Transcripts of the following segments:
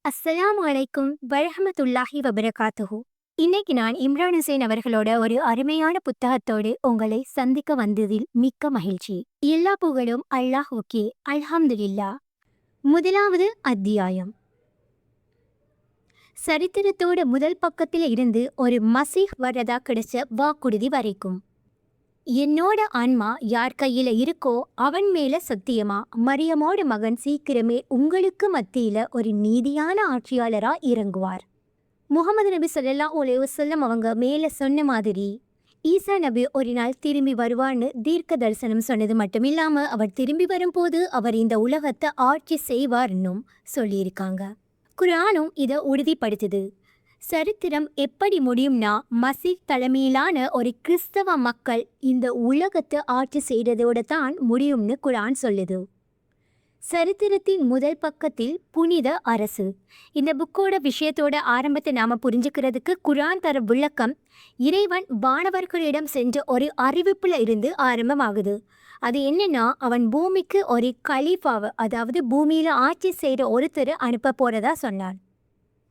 அஸ்ஸலாமு அலைக்கும் வரஹ்மத்துல்லாஹி வபரகாத்துஹு. இன்னைக்கு நான் இம்ரான் ஹுசைன் அவர்களோட ஒரு அருமையான புத்தகத்தோடு உங்களை சந்திக்க வந்ததில் மிக்க மகிழ்ச்சி. எல்லா புகழும் அல்லாஹ்வுக்கே. அல்ஹம்துலில்லா. முதலாவது அத்தியாயம். சரித்திரத்தோட முதல் பக்கத்தில் இருந்து ஒரு மசீஹ் வரதா கிடைச்ச வாக்குறுதி வரைக்கும். என்னோட ஆன்மா யார் கையில இருக்கோ அவன் மேல சத்தியமா, மரியமோட மகன் சீக்கிரமே உங்களுக்கு மத்தியில ஒரு நீதியான ஆட்சியாளரா இறங்குவார். முகமது நபி ஸல்லல்லாஹு அலைஹி வஸல்லம் அவங்க மேல சொன்ன மாதிரி ஈசா நபி ஒரு நாள் திரும்பி வருவான்னு தீர்க்க தரிசனம் சொன்னது மட்டும் இல்லாம அவர் திரும்பி வரும்போது அவர் இந்த உலகத்தை ஆட்சி செய்வார்னும் சொல்லியிருக்காங்க. குர்ஆனும் இதை உறுதிப்படுத்துது. சரித்திரம் எப்படி முடியும்னா, மசீஹ் தலைமையிலான ஒரு கிறிஸ்தவ மக்கள் இந்த உலகத்தை ஆட்சி செய்ததோட தான் முடியும்னு குர்ஆன் சொல்லுது. சரித்திரத்தின் முதல் பக்கத்தில் புனித அரசு. இந்த புக்கோட விஷயத்தோட ஆரம்பத்தை நாம புரிஞ்சுக்கிறதுக்கு குர்ஆன் தர விளக்கம் இறைவன் வானவர்களிடம் சென்ற ஒரு அறிவிப்புல இருந்து ஆரம்பமாகுது. அது என்னன்னா, அவன் பூமிக்கு ஒரு கலீஃபாவை, அதாவது பூமியில ஆட்சி செய்கிற ஒருத்தரை அனுப்ப போறதா சொன்னான்.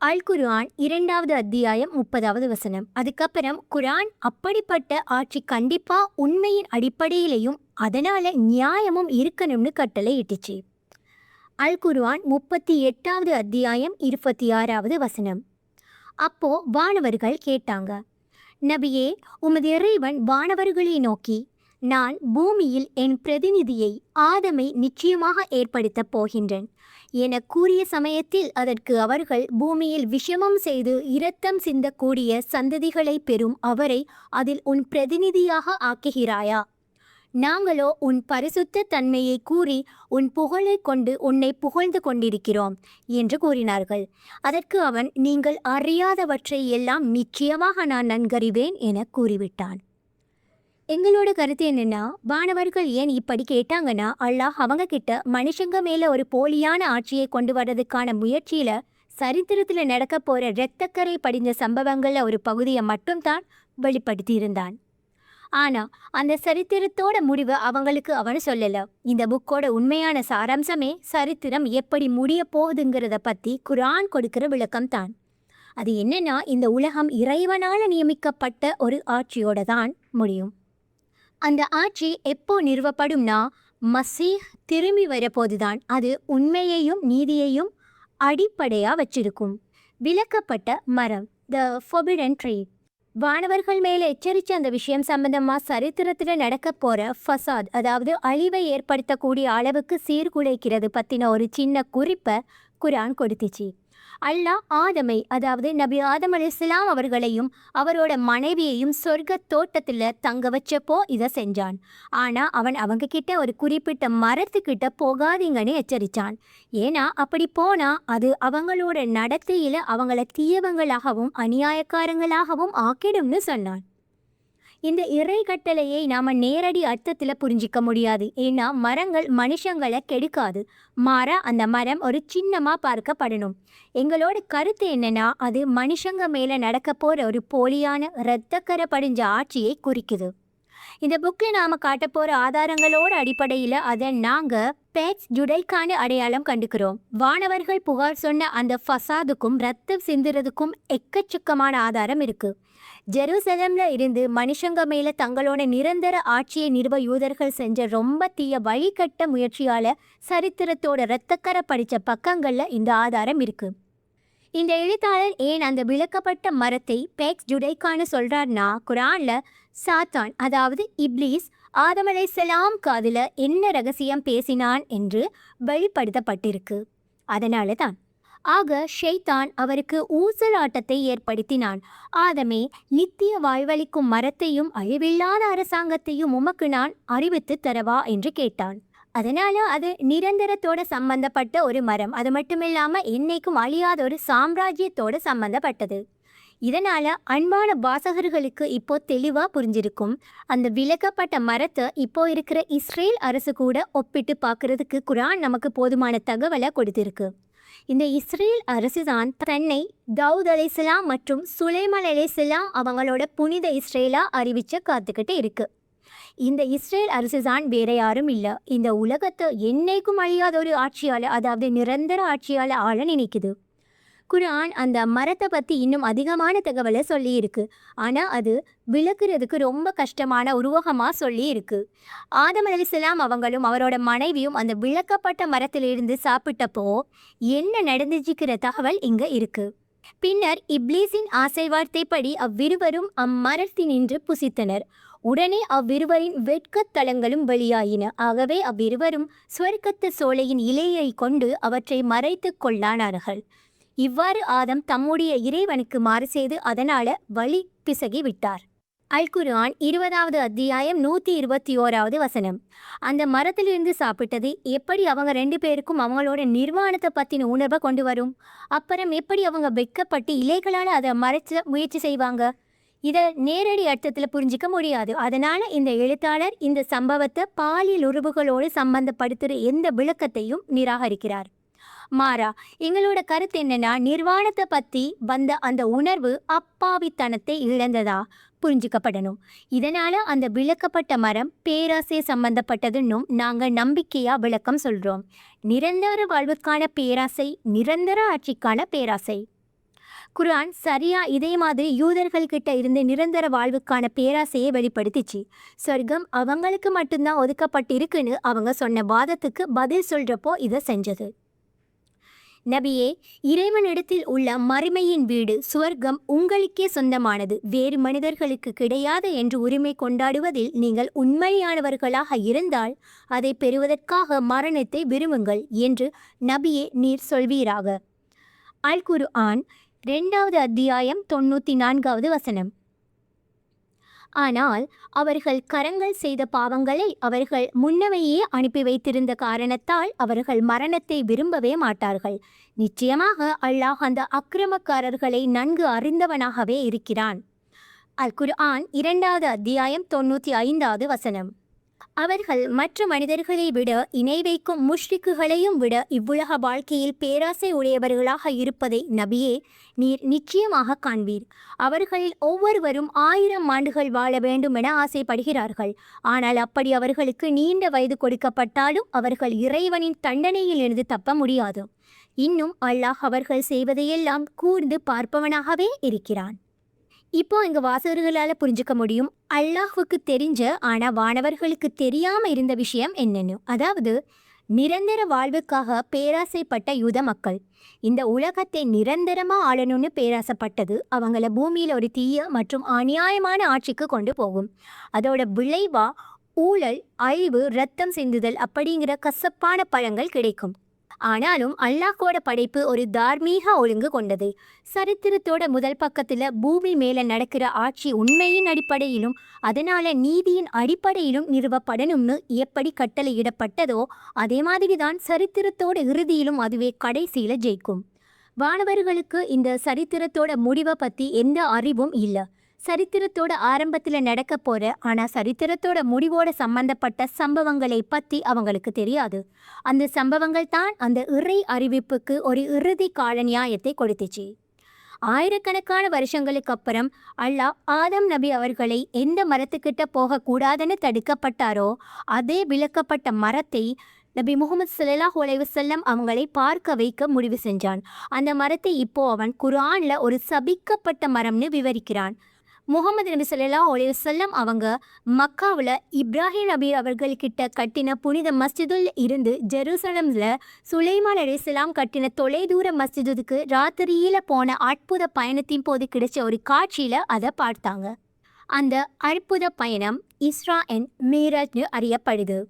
அல் குர்ஆன் 2வது அத்தியாயம் 30வது வசனம். அதுக்கப்புறம் குர்ஆன் அப்படிப்பட்ட ஆட்சி கண்டிப்பா உண்மையின் அடிப்படையிலையும் அதனால நியாயமும் இருக்கணும்னு கட்டளை இட்டுச்சு. அல் குர்ஆன் 38வது அத்தியாயம் 26வது வசனம். அப்போ வானவர்கள் கேட்டாங்க, நபியே, உமது இறைவன் வானவர்களை நோக்கி, நான் பூமியில் என் பிரதிநிதியை ஆதமை நிச்சயமாக ஏற்படுத்தப் போகின்றேன் என கூறிய சமயத்தில் அதற்கு அவர்கள், பூமியில் விஷமம் செய்து இரத்தம் சிந்தக்கூடிய சந்ததிகளை பெறும் அவரை அதில் உன் பிரதிநிதியாக ஆக்குகிறாயா? நாங்களோ உன் பரிசுத்த தன்மையை கூறி உன் புகழை கொண்டு உன்னை புகழ்ந்து கொண்டிருக்கிறோம் என்று கூறினார்கள். அதற்கு அவன், நீங்கள் அறியாதவற்றை எல்லாம் நிச்சயமாக நான் நன்கறிவேன் என கூறிவிட்டான். எங்களோட கருத்து என்னன்னா, வானவர்கள் ஏன் இப்படி கேட்டாங்கன்னா, அல்லாஹ் அவங்க கிட்ட மனுஷங்க மேல ஒரு போலியான ஆட்சியை கொண்டு வர்றதுக்கான முயற்சியில சரித்திரத்தில் நடக்க போற இரத்தக்கரை படிந்த சம்பவங்கள்ல ஒரு பகுதியை மட்டும்தான் வெளிப்படுத்தி இருந்தான். ஆனா அந்த சரித்திரத்தோட முடிவு அவங்களுக்கு அவன் சொல்லல. இந்த புக்கோட உண்மையான சாராம்சமே சரித்திரம் எப்படி முடிய போகுதுங்கிறத பத்தி குர்ஆன் கொடுக்கிற விளக்கம் தான். அது என்னன்னா, இந்த உலகம் இறைவனால நியமிக்கப்பட்ட ஒரு ஆட்சியோட தான் முடியும். அந்த ஆட்சி எப்போ நிறுவப்படும்னா, மசீஹ் திரும்பி வரப்போதுதான். அது உண்மையையும் நீதியையும் அடிப்படையா வச்சிருக்கும். விலக்கப்பட்ட மரம், த ஃபொர்பிடன் ட்ரீ. வானவர்கள் மேலே எச்சரித்த அந்த விஷயம் சம்பந்தமாக சரித்திரத்தில் நடக்க போகிற ஃபசாத், அதாவது அழிவை ஏற்படுத்தக்கூடிய அளவுக்கு சீர்குலைக்கிறது பற்றின ஒரு சின்ன குறிப்பை குர்ஆன் கொடுத்துச்சு. அல்லாஹ் ஆதமை, அதாவது நபி ஆதம் அலைஹிஸ்ஸலாம் அவர்களையும் அவரோட மனைவியையும் சொர்க்க தோட்டத்தில் தங்க வச்சப்போ இதை செஞ்சான். ஆனால் அவன் அவங்க கிட்ட ஒரு குறிப்பிட்ட மரத்துக்கிட்ட போகாதீங்கன்னு எச்சரித்தான். ஏன்னா அப்படி போனால் அது அவங்களோட நடத்தையில் அவங்கள தீயவங்களாகவும் அநியாயக்காரங்களாகவும் ஆக்கிடும்னு சொன்னான். இந்த இறை கட்டளையை நாம் நேரடி அர்த்தத்தில் புரிஞ்சிக்க முடியாது. ஏன்னா மரங்கள் மனுஷங்களை கெடுக்காது. மாறா அந்த மரம் ஒரு சின்னமாக பார்க்கப்படணும். எங்களோட கருத்து என்னன்னா, அது மனுஷங்க மேலே நடக்க போகிற ஒரு போலியான இரத்தக்கரை படிஞ்ச ஆட்சியை குறிக்குது. இந்த புக்கில் நாம் காட்ட போகிற ஆதாரங்களோட அடிப்படையில் அதை நாங்கள் பேக்ஸ் ஜுடைக்கான அடையாளம் கண்டுக்கிறோம். வானவர்கள் புகார் சொன்ன அந்த ஃபசாதுக்கும் ரத்தம் சிந்துறதுக்கும் எக்கச்சக்கமான ஆதாரம் இருக்குது. ஜெருசலம்ல இருந்து மனுஷங்க மேல தங்களோட நிரந்தர ஆட்சியை நிறுவ யூதர்கள் செஞ்ச ரொம்ப தீய வழிகட்ட முயற்சியால சரித்திரத்தோட இரத்தக்கரை படித்த பக்கங்கள்ல இந்த ஆதாரம் இருக்கு. இந்த எழுத்தாளர் ஏன் அந்த விளக்கப்பட்ட மரத்தை பேக்ஸ் ஜுடைக்கான்னு சொல்றாருன்னா, குர்ஆன்ல சாத்தான், அதாவது இப்லீஸ், ஆதம் அலைஹிஸ்ஸலாம் காதுல என்ன ரகசியம் பேசினான் என்று வெளிப்படுத்தப்பட்டிருக்கு. அதனால தான். ஆக ஷைத்தான் அவருக்கு ஊசலாட்டத்தை ஏற்படுத்தினான். ஆதமே, நித்திய வாழ்வளிக்கும் மரத்தையும் அழிவில்லாத அரசாங்கத்தையும் உமக்கு நான் அறிவித்து தரவா என்று கேட்டான். அதனால அது நிரந்தரத்தோட சம்பந்தப்பட்ட ஒரு மரம். அது மட்டுமில்லாம என்னைக்கும் அழியாத ஒரு சாம்ராஜ்யத்தோட சம்பந்தப்பட்டது. இதனால அன்பான வாசகர்களுக்கு இப்போ தெளிவா புரிஞ்சிருக்கும். அந்த விலக்கப்பட்ட மரத்தை இப்போ இருக்கிற இஸ்ரேல் அரசு கூட ஒப்பிட்டு பார்க்கறதுக்கு குர்ஆன் நமக்கு போதுமான தகவலை கொடுத்திருக்கு. இந்த இஸ்ரேல் அரசு தான் தன்னை தாவூத் அலைஹிஸ்ஸலாம் மற்றும் சுலைமான் அலைஹிஸ்ஸலாம் அவங்களோட புனித இஸ்ரேலா அறிவிச்ச காத்துக்கிட்டு இருக்கு. இந்த இஸ்ரேல் அரசு தான் வேற யாரும் இல்லை. இந்த உலகத்தை என்னைக்கும் அழியாத ஒரு ஆட்சியால், அதாவது நிரந்தர ஆட்சியால் ஆள நினைக்குது. குர்ஆன் அந்த மரத்தை பற்றி இன்னும் அதிகமான தகவலை சொல்லியிருக்கு. ஆனால் அது விளக்குறதுக்கு ரொம்ப கஷ்டமான உருவகமாக சொல்லியிருக்கு. ஆதம் அலைஹிஸ்ஸலாம் அவங்களும் அவரோட மனைவியும் அந்த விளக்கப்பட்ட மரத்திலிருந்து சாப்பிட்டப்போ என்ன நடந்துச்சுக்கிற தகவல் இங்கே இருக்கு. பின்னர் இப்லீஸின் ஆசை வார்த்தைப்படி அவ்விருவரும் அம்மரத்தினின்று புசித்தனர். உடனே அவ்விருவரின் வெட்கத்தலங்களும் வெளியாயின. ஆகவே அவ்விருவரும் சுவர்க்கத்து சோலையின் இலையை கொண்டு அவற்றை மறைத்து கொள்ளானார்கள். இவ்வாறு ஆதம் தம்முடைய இறைவனுக்கு மாறு செய்து அதனால வழி பிசகி விட்டார். அல் குர்ஆன் 20வது அத்தியாயம் 121வது வசனம். அந்த மரத்திலிருந்து சாப்பிட்டது எப்படி அவங்க 2 பேருக்கும் அவங்களோட நிர்வாணத்தை பற்றின உணர்வை கொண்டு வரும்? அப்புறம் எப்படி அவங்க வெட்கப்பட்டு இலைகளால் அதை மறைச்ச முயற்சி செய்வாங்க? இதை நேரடி அர்த்தத்தில் புரிஞ்சிக்க முடியாது. அதனால இந்த எழுத்தாளர் இந்த சம்பவத்தை பாலியல் உறவுகளோடு சம்பந்தப்படுத்துகிற எந்த விளக்கத்தையும் நிராகரிக்கிறார். மாறா எங்களோட கருத்து என்னன்னா, நிர்வாணத்தை பற்றி வந்த அந்த உணர்வு அப்பாவித்தனத்தை இழந்ததா புரிஞ்சுக்கப்படணும். இதனால அந்த விளக்கப்பட்ட மரம் பேராசை சம்பந்தப்பட்டதுன்னும் நாங்கள் நம்பிக்கையா விளக்கம் சொல்றோம். நிரந்தர வாழ்வுக்கான பேராசை, நிரந்தர ஆட்சிக்கான பேராசை. குர்ஆன் சரியா இதே மாதிரி யூதர்கள் கிட்ட இருந்து நிரந்தர வாழ்வுக்கான பேராசையை வெளிப்படுத்திச்சு. சொர்க்கம் அவங்களுக்கு மட்டும்தான் ஒதுக்கப்பட்டிருக்குன்னு அவங்க சொன்ன வாதத்துக்கு பதில் சொல்றப்போ இதை செஞ்சது. நபியே, இறைவனிடத்தில் உள்ள மறுமையின் வீடு சுவர்க்கம் உங்களுக்கே சொந்தமானது, வேறு மனிதர்களுக்கு கிடையாது என்று உரிமை கொண்டாடுவதில் நீங்கள் உண்மையானவர்களாக இருந்தால் அதை பெறுவதற்காக மரணத்தை விரும்புங்கள் என்று நபியே நீர் சொல்வீராக. அல் குர்ஆன் 2வது அத்தியாயம் 94வது வசனம். ஆனால் அவர்கள் கரங்கள் செய்த பாவங்களை அவர்கள் முன்னவையே அனுப்பி வைத்திருந்த காரணத்தால் அவர்கள் மரணத்தை விரும்பவே மாட்டார்கள். நிச்சயமாக அல்லாஹ் அந்த அக்கிரமக்காரர்களை நன்கு அறிந்தவனாகவே இருக்கிறான். அல் குர்ஆன் 2வது அத்தியாயம் 95வது வசனம். அவர்கள் மற்ற மனிதர்களை விட இணை வைக்கும் முஷ்ரிக்குகளையும் விட இவ்வுலக வாழ்க்கையில் பேராசை உடையவர்களாக இருப்பதை நபியே நீர் நிச்சயமாக காண்பீர். அவர்களில் ஒவ்வொருவரும் 1000 ஆண்டுகள் வாழ வேண்டும் என ஆசைப்படுகிறார்கள். ஆனால் அப்படி அவர்களுக்கு நீண்ட வயது கொடுக்கப்பட்டாலும் அவர்கள் இறைவனின் தண்டனையிலிருந்து தப்ப முடியாது. இன்னும் அல்லாஹ் அவர்கள் செய்வதையெல்லாம் கூர்ந்து பார்ப்பவனாகவே இருக்கிறான். இப்போ எங்கள் வாசகர்களால் புரிஞ்சுக்க முடியும் அல்லாஹுக்கு தெரிஞ்ச ஆனால் வானவர்களுக்கு தெரியாமல் இருந்த விஷயம் என்னன்னு. அதாவது நிரந்தர வாழ்வுக்காக பேராசைப்பட்ட யூத மக்கள் இந்த உலகத்தை நிரந்தரமாக ஆளணும்னு பேராசைப்பட்டது அவங்கள பூமியில் ஒரு தீய மற்றும் அநியாயமான ஆட்சிக்கு கொண்டு போகும். அதோட விளைவா ஊழல், அழிவு, இரத்தம் சிந்துதல் அப்படிங்கிற கசப்பான பழங்கள் கிடைக்கும். ஆனாலும் அல்லாஹோட படைப்பு ஒரு தார்மீக ஒழுங்கு கொண்டது. சரித்திரத்தோட முதல் பக்கத்தில் பூமி மேலே நடக்கிற ஆட்சி உண்மையின் அடிப்படையிலும் அதனால நீதியின் அடிப்படையிலும் நிறுவப்படணும்னு எப்படி கட்டளையிடப்பட்டதோ அதே மாதிரி தான் சரித்திரத்தோட இறுதியிலும் அதுவே கடைசியில் ஜெயிக்கும். வானவர்களுக்கு இந்த சரித்திரத்தோட முடிவை பற்றி எந்த அறிவும் இல்லை. சரித்திரத்தோட ஆரம்பத்தில் நடக்க போகிற ஆனால் சரித்திரத்தோட முடிவோட சம்பந்தப்பட்ட சம்பவங்களை பற்றி அவங்களுக்கு தெரியாது. அந்த சம்பவங்கள் தான் அந்த இறை அறிவிப்புக்கு ஒரு இறுதி கால நியாயத்தை கொடுத்துச்சு. ஆயிரக்கணக்கான வருஷங்களுக்கு அப்புறம் அல்லாஹ் ஆதம் நபி அவர்களை எந்த மரத்துக்கிட்ட போகக்கூடாதுன்னு தடுக்கப்பட்டாரோ அதே விளக்கப்பட்ட மரத்தை நபி முகமது ஸல்லல்லாஹு அலைஹி வஸல்லம் அவங்களை பார்க்க வைக்க முடிவு செஞ்சான். அந்த மரத்தை இப்போ அவன் குர்ஆனில் ஒரு சபிக்கப்பட்ட மரம்னு விவரிக்கிறான். முகமது நபி ஸல்லல்லாஹு அலைஹி வஸல்லம் அவங்க மக்காவில் இப்ராஹிம் நபி அவர்கள்கிட்ட கட்டின புனித மஸ்ஜிதுல் இருந்து ஜெருசலமில் சுலைமான் அலைஹிஸ்ஸலாம் கட்டின தொலைதூர மஸ்ஜிதுக்கு ராத்திரியில் போன அற்புத பயணத்தின் போது கிடைச்ச ஒரு காட்சியில் அதை பார்த்தாங்க. அந்த அற்புத பயணம் இஸ்ரா அண்ட் மீராஜ்னு அறியப்படுது.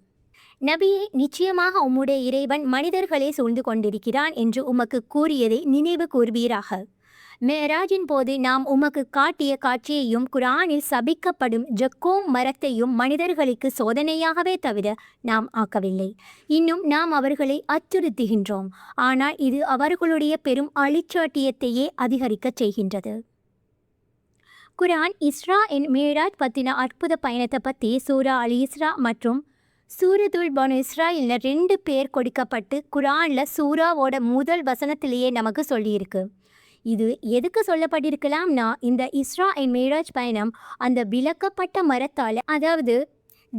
நபியே, நிச்சயமாக உம்முடைய இறைவன் மனிதர்களை சூழ்ந்து கொண்டிருக்கிறான் என்று உமக்கு கூறியதை நினைவு கூர்வீராக. மேராஜின் போது நாம் உமக்கு காட்டிய காட்சியையும் குர்ஆனில் சபிக்கப்படும் ஜக்கூம் மரத்தையும் மனிதர்களுக்கு சோதனையாகவே தவிர நாம் ஆக்கவில்லை. இன்னும் நாம் அவர்களை அச்சுறுத்துகின்றோம். ஆனால் இது அவர்களுடைய பெரும் அழிச்சாட்டியத்தையே அதிகரிக்கச் செய்கின்றது. குர்ஆன் இஸ்ரா அண்ட் மேராஜ் பற்றின அற்புத பயணத்தை பற்றி சூரா அல் இஸ்ரா மற்றும் சூரத்துல் பனு இஸ்ராயில் 2 பேர் கொடுக்கப்பட்டு குர்ஆனில் சூராவோட முதல் வசனத்திலேயே நமக்கு சொல்லியிருக்கு. இது எதுக்கு சொல்லப்பட்டிருக்கலாம்னா, இந்த இஸ்ரா அண்ட் மேராஜ் பயணம் அந்த விளக்கப்பட்ட மரத்தால், அதாவது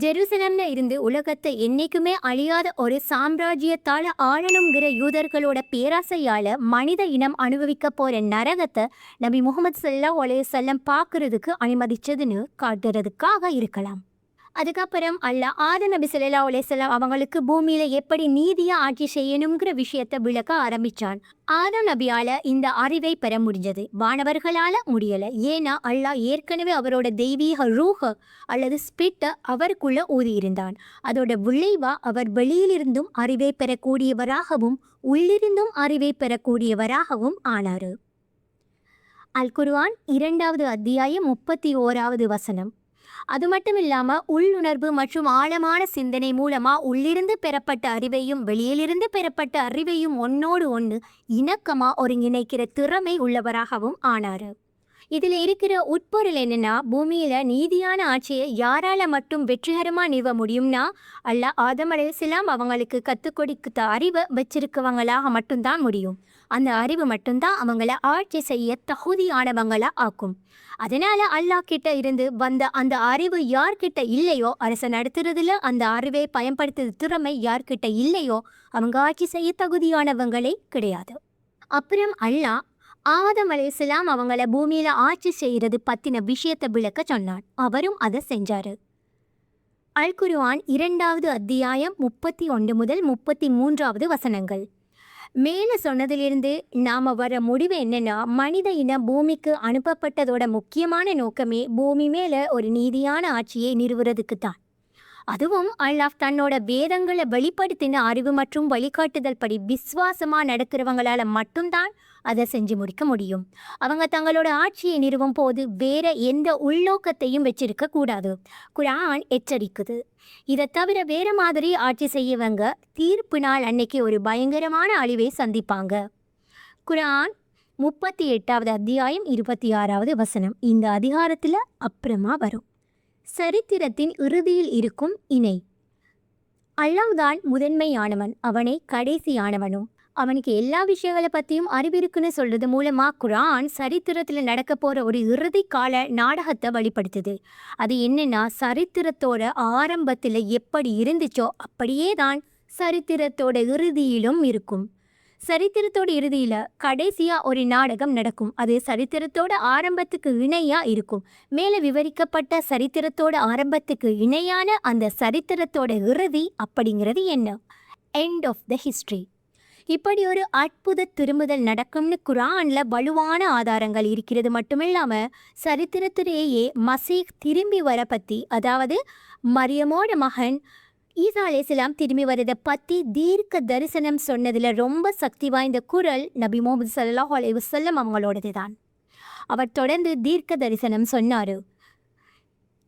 ஜெருசலம்ல இருந்து உலகத்தை என்னைக்குமே அழியாத ஒரு சாம்ராஜ்யத்தால ஆளணுங்கிற யூதர்களோட பேராசையால மனித இனம் அனுபவிக்க போற நரகத்தை நபி முகமது ஸல்லல்லாஹு அலைஹி வஸல்லம் பார்க்கறதுக்கு அனுமதிச்சதுன்னு காட்டுறதுக்காக இருக்கலாம். அதுக்கப்புறம் அல்லாஹ் ஆதம் நபி ஸல்லல்லாஹு அலைஹி வஸல்லம் அவங்களுக்கு பூமியில எப்படி நீதியா ஆட்சி செய்யணுங்கிற விஷயத்தை விளக்க ஆரம்பிச்சான். ஆதம் நபியால இந்த அறிவை பெற முடிஞ்சது, வானவர்களால முடியல. ஏன்னா அல்லாஹ் ஏற்கனவே அவரோட தெய்வீக ரூஹ அல்லது ஸ்பிரிட்டை அவருக்குள்ள ஊதியிருந்தான். அதோட விளைவா அவர் வெளியிலிருந்தும் அறிவை பெறக்கூடியவராகவும் உள்ளிருந்தும் அறிவை பெறக்கூடியவராகவும் ஆனாரு. அல் குர்ஆன் 2வது அத்தியாயம் 31வது வசனம். அது மட்டும் இல்லாமல் உள்ளுணர்வு மற்றும் ஆழமான சிந்தனை மூலமாக உள்ளிருந்து பெறப்பட்ட அறிவையும் வெளியிலிருந்து பெறப்பட்ட அறிவையும் ஒன்னோடு ஒன்று இணக்கமாக ஒருங்கிணைக்கிற திறமை உள்ளவராகவும் ஆனார். இதில் இருக்கிற உட்பொருள் என்னென்னா, பூமியில் நீதியான ஆட்சியை யாரால் மட்டும் வெற்றிகரமாக நிறுவ முடியும்னா அல்லாஹ் ஆதம் அலைஹிஸ்ஸலாம் அவங்களுக்கு கற்றுக் கொடுத்த அறிவை வச்சிருக்கவங்களாக மட்டும்தான் முடியும். அந்த அறிவு மட்டும்தான் அவங்கள ஆட்சி செய்ய தகுதியானவங்களா ஆக்கும். அதனால அல்லாஹ் கிட்ட இருந்து வந்த அந்த அறிவு யார்கிட்ட இல்லையோ, அரசை நடத்துறதுல அந்த அறிவை பயன்படுத்துற திறமை யார்கிட்ட இல்லையோ அவங்க ஆட்சி செய்ய தகுதியானவங்களே கிடையாது. அப்புறம் அல்லாஹ் ஆதம் அலைஹிஸ்ஸலாம் அவங்கள பூமியில ஆட்சி செய்யறது பத்தின விஷயத்தை விளக்க சொன்னான். அவரும் அதை செஞ்சாரு. அல் குர்ஆன் 2வது அத்தியாயம் 31 முதல் 33வது வசனங்கள். மேலே சொன்னதிலிருந்து நாம் வர முடிவு என்னென்னா, மனித இனம் பூமிக்கு அனுப்பப்பட்டதோட முக்கியமான நோக்கமே பூமி மேலே ஒரு நீதியான ஆட்சியை நிறுவுறதுக்கு தான். அதுவும் அல்லாஹ் தன்னோட வேதங்களை வெளிப்படுத்தின அறிவு மற்றும் வழிகாட்டுதல் படி விசுவாசமாக நடக்கிறவங்களால மட்டும்தான் அதை செஞ்சு முடிக்க முடியும். அவங்க தங்களோட ஆட்சியை நிறுவும் போது வேற எந்த உள்நோக்கத்தையும் வச்சிருக்க கூடாது. குர்ஆன் எச்சரிக்குது. இதை தவிர வேற மாதிரி ஆட்சி செய்யவங்க தீர்ப்பு நாள் அன்னைக்கு ஒரு பயங்கரமான அழிவை சந்திப்பாங்க. குர்ஆன் 38வது அத்தியாயம் 26வது வசனம். இந்த அதிகாரத்தில் அப்புறமா வரும். சரித்திரத்தின் இறுதியில் இருக்கும் இணை. அல்லாஹ்தான் முதன்மையானவன், அவனை கடைசியானவனும். அவனுக்கு எல்லா விஷயங்களை பற்றியும் அறிவிருக்குன்னு சொல்கிறது மூலமாக குர்ஆன் சரித்திரத்தில் நடக்க போகிற ஒரு இறுதி கால நாடகத்தை வெளிப்படுத்துது. அது என்னென்னா, சரித்திரத்தோட ஆரம்பத்தில் எப்படி இருந்துச்சோ அப்படியே தான் சரித்திரத்தோட இறுதியிலும் இருக்கும். சரித்திரத்தோட இறுதியில் கடைசியாக ஒரு நாடகம் நடக்கும். அது சரித்திரத்தோட ஆரம்பத்துக்கு இணையாக இருக்கும். மேலே விவரிக்கப்பட்ட சரித்திரத்தோட ஆரம்பத்துக்கு இணையான அந்த சரித்திரத்தோட இறுதி அப்படிங்கிறது என்ன? End of the history. இப்படி ஒரு அற்புத திரும்புதல் நடக்கும்னு குர்ஆனில் வலுவான ஆதாரங்கள் இருக்கிறது. மட்டுமில்லாமல் சரித்திரத்திலேயே மசீஹ் திரும்பி வர பற்றி, அதாவது மரியமோட மகன் ஈசா அலைஹிஸ்ஸலாம் திரும்பி வரதை பற்றி தீர்க்க தரிசனம் சொன்னதில் ரொம்ப சக்தி வாய்ந்த குரல் நபி முஹம்மது ஸல்லல்லாஹு அலைஹி வஸல்லம் அவங்களோடது தான். அவர் தொடர்ந்து தீர்க்க தரிசனம் சொன்னார்.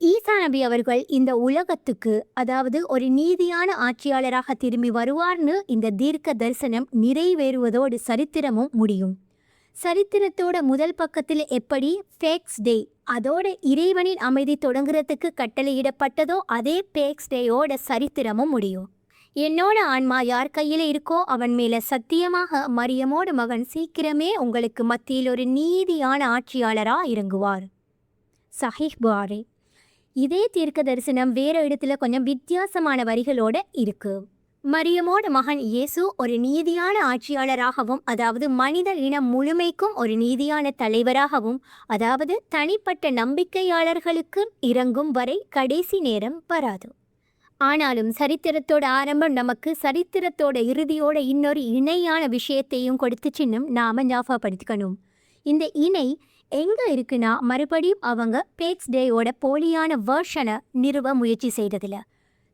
ஈசா நபி அவர்கள் இந்த உலகத்துக்கு, அதாவது ஒரு நீதியான ஆட்சியாளராக திரும்பி வருவார்னு இந்த தீர்க்க தரிசனம் நிறைவேறுவதோடு சரித்திரமும் முடியும். சரித்திரத்தோட முதல் பக்கத்தில் எப்படி ஃபேக்ஸ் டே, அதோட இறைவனின் அமைதி தொடங்குறதுக்கு கட்டளையிடப்பட்டதோ அதே ஃபேக்ஸ் டேயோட சரித்திரமும் முடியும். என்னோட ஆன்மா யார் கையில் இருக்கோ அவன் மேலே சத்தியமாக மரியமோட மகன் சீக்கிரமே உங்களுக்கு மத்தியில் ஒரு நீதியான ஆட்சியாளராக இறங்குவார். சஹீஹ் புகாரி. இதே தீர்க்க தரிசனம் வேற இடத்துல கொஞ்சம் வித்தியாசமான வரிகளோட இருக்கு. மரியமோட மகன் இயேசு ஒரு நீதியான ஆட்சியாளராகவும், அதாவது மனித இனம் முழுமைக்கும் ஒரு நீதியான தலைவராகவும், அதாவது தனிப்பட்ட நம்பிக்கையாளர்களுக்கு இறங்கும் வரை கடைசி நேரம் வராது. ஆனாலும் சரித்திரத்தோட ஆரம்பம் நமக்கு சரித்திரத்தோட இறுதியோட இன்னொரு இணையான விஷயத்தையும் கொடுத்துச்சின்னும் நாம் ஞாபகப்படுத்திக்கணும். இந்த இணை எங்கே இருக்குன்னா, மறுபடியும் அவங்க ஃபேக்ஸ் டேயோட போலியான வேர்ஷனை நிறுவ முயற்சி செய்ததில்ல.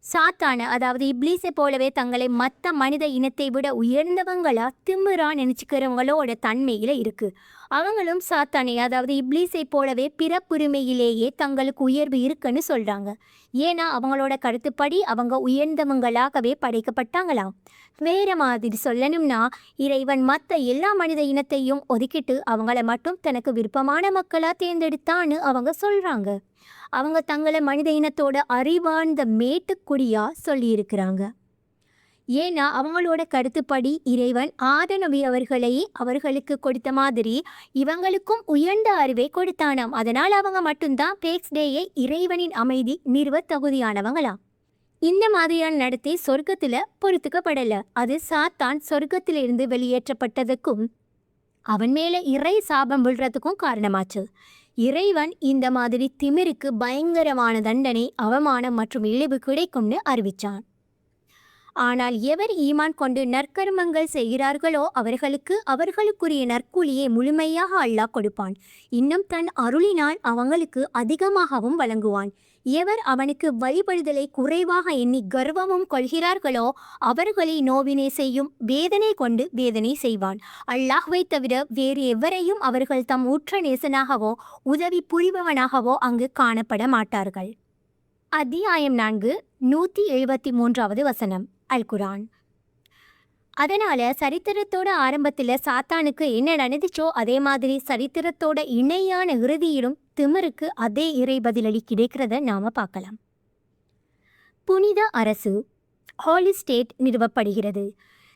சாத்தான, அதாவது இப்லீஸை போலவே தங்களை மற்ற மனித இனத்தை விட உயர்ந்தவங்களா திமிரா நினச்சிக்கிறவங்களோட தன்மையில் இருக்குது. அவங்களும் சாத்தானை, அதாவது இப்லீஸை போலவே பிறப்புரிமையிலேயே தங்களுக்கு உயர்வு இருக்குன்னு சொல்கிறாங்க. ஏன்னா அவங்களோட கருத்துப்படி அவங்க உயர்ந்தவங்களாகவே படைக்கப்பட்டாங்களாம். வேறு மாதிரி சொல்லணும்னா, இறைவன் மற்ற எல்லா மனித இனத்தையும் ஒதுக்கிட்டு அவங்கள மட்டும் தனக்கு விருப்பமான மக்களாக தேர்ந்தெடுத்தான்னு அவங்க சொல்கிறாங்க. அவங்க தங்களை மனித இனத்தோட அறிவார்ந்த மேட்டுக்குடியாக சொல்லியிருக்கிறாங்க. ஏன்னா அவங்களோட கருத்துப்படி இறைவன் ஆத நபி அவர்களை அவர்களுக்கு கொடுத்த மாதிரி இவங்களுக்கும் உயர்ந்த அறிவை கொடுத்தானாம். அதனால் அவங்க மட்டும்தான் பேக்ஸ் டேயை இறைவனின் அமைதி நிறுவ தகுதியானவங்களாம். இந்த மாதிரியான நடத்தை சொர்க்கத்துல பொறுத்துக்கப்படல. அது சாத்தான் சொர்க்கத்திலிருந்து வெளியேற்றப்பட்டதுக்கும் அவன் மேல இறை சாபம் விழுறதுக்கும் காரணமாச்சு. இறைவன் இந்த மாதிரி திமிருக்கு பயங்கரமான தண்டனை, அவமானம் மற்றும் இழிவு கிடைக்கும்னு அறிவிச்சான். ஆனால் எவர் ஈமான் கொண்டு நற்கர்மங்கள் செய்கிறார்களோ அவர்களுக்கு அவர்களுக்குரிய நற்கூலியை முழுமையாக அல்லாஹ் கொடுப்பான். இன்னும் தன் அருளினால் அவங்களுக்கு அதிகமாகவும் வழங்குவான். எவர் அவனுக்கு வழிபடுதலை குறைவாக எண்ணி கர்வமும் கொள்கிறார்களோ அவர்களை நோவினை செய்யும் வேதனை கொண்டு வேதனை செய்வான். அல்லாஹ்வை தவிர வேறு எவரையும் அவர்கள் தம் உற்ற நேசனாகவோ உதவி புரிபவனாகவோ அங்கு காணப்பட மாட்டார்கள். அத்தியாயம் 4 173வது வசனம். அல் குரான். அதனால சரித்திரத்தோட ஆரம்பத்தில் சாத்தானுக்கு என்ன நடந்துச்சோ அதே மாதிரி சரித்திரத்தோட இணையான இறுதியிலும் திமிருக்கு அதே இறை பதிலடி கிடைக்கிறத நாம பார்க்கலாம். புனித அரசு ஹோலி ஸ்டேட் நிறுவப்படுகிறது.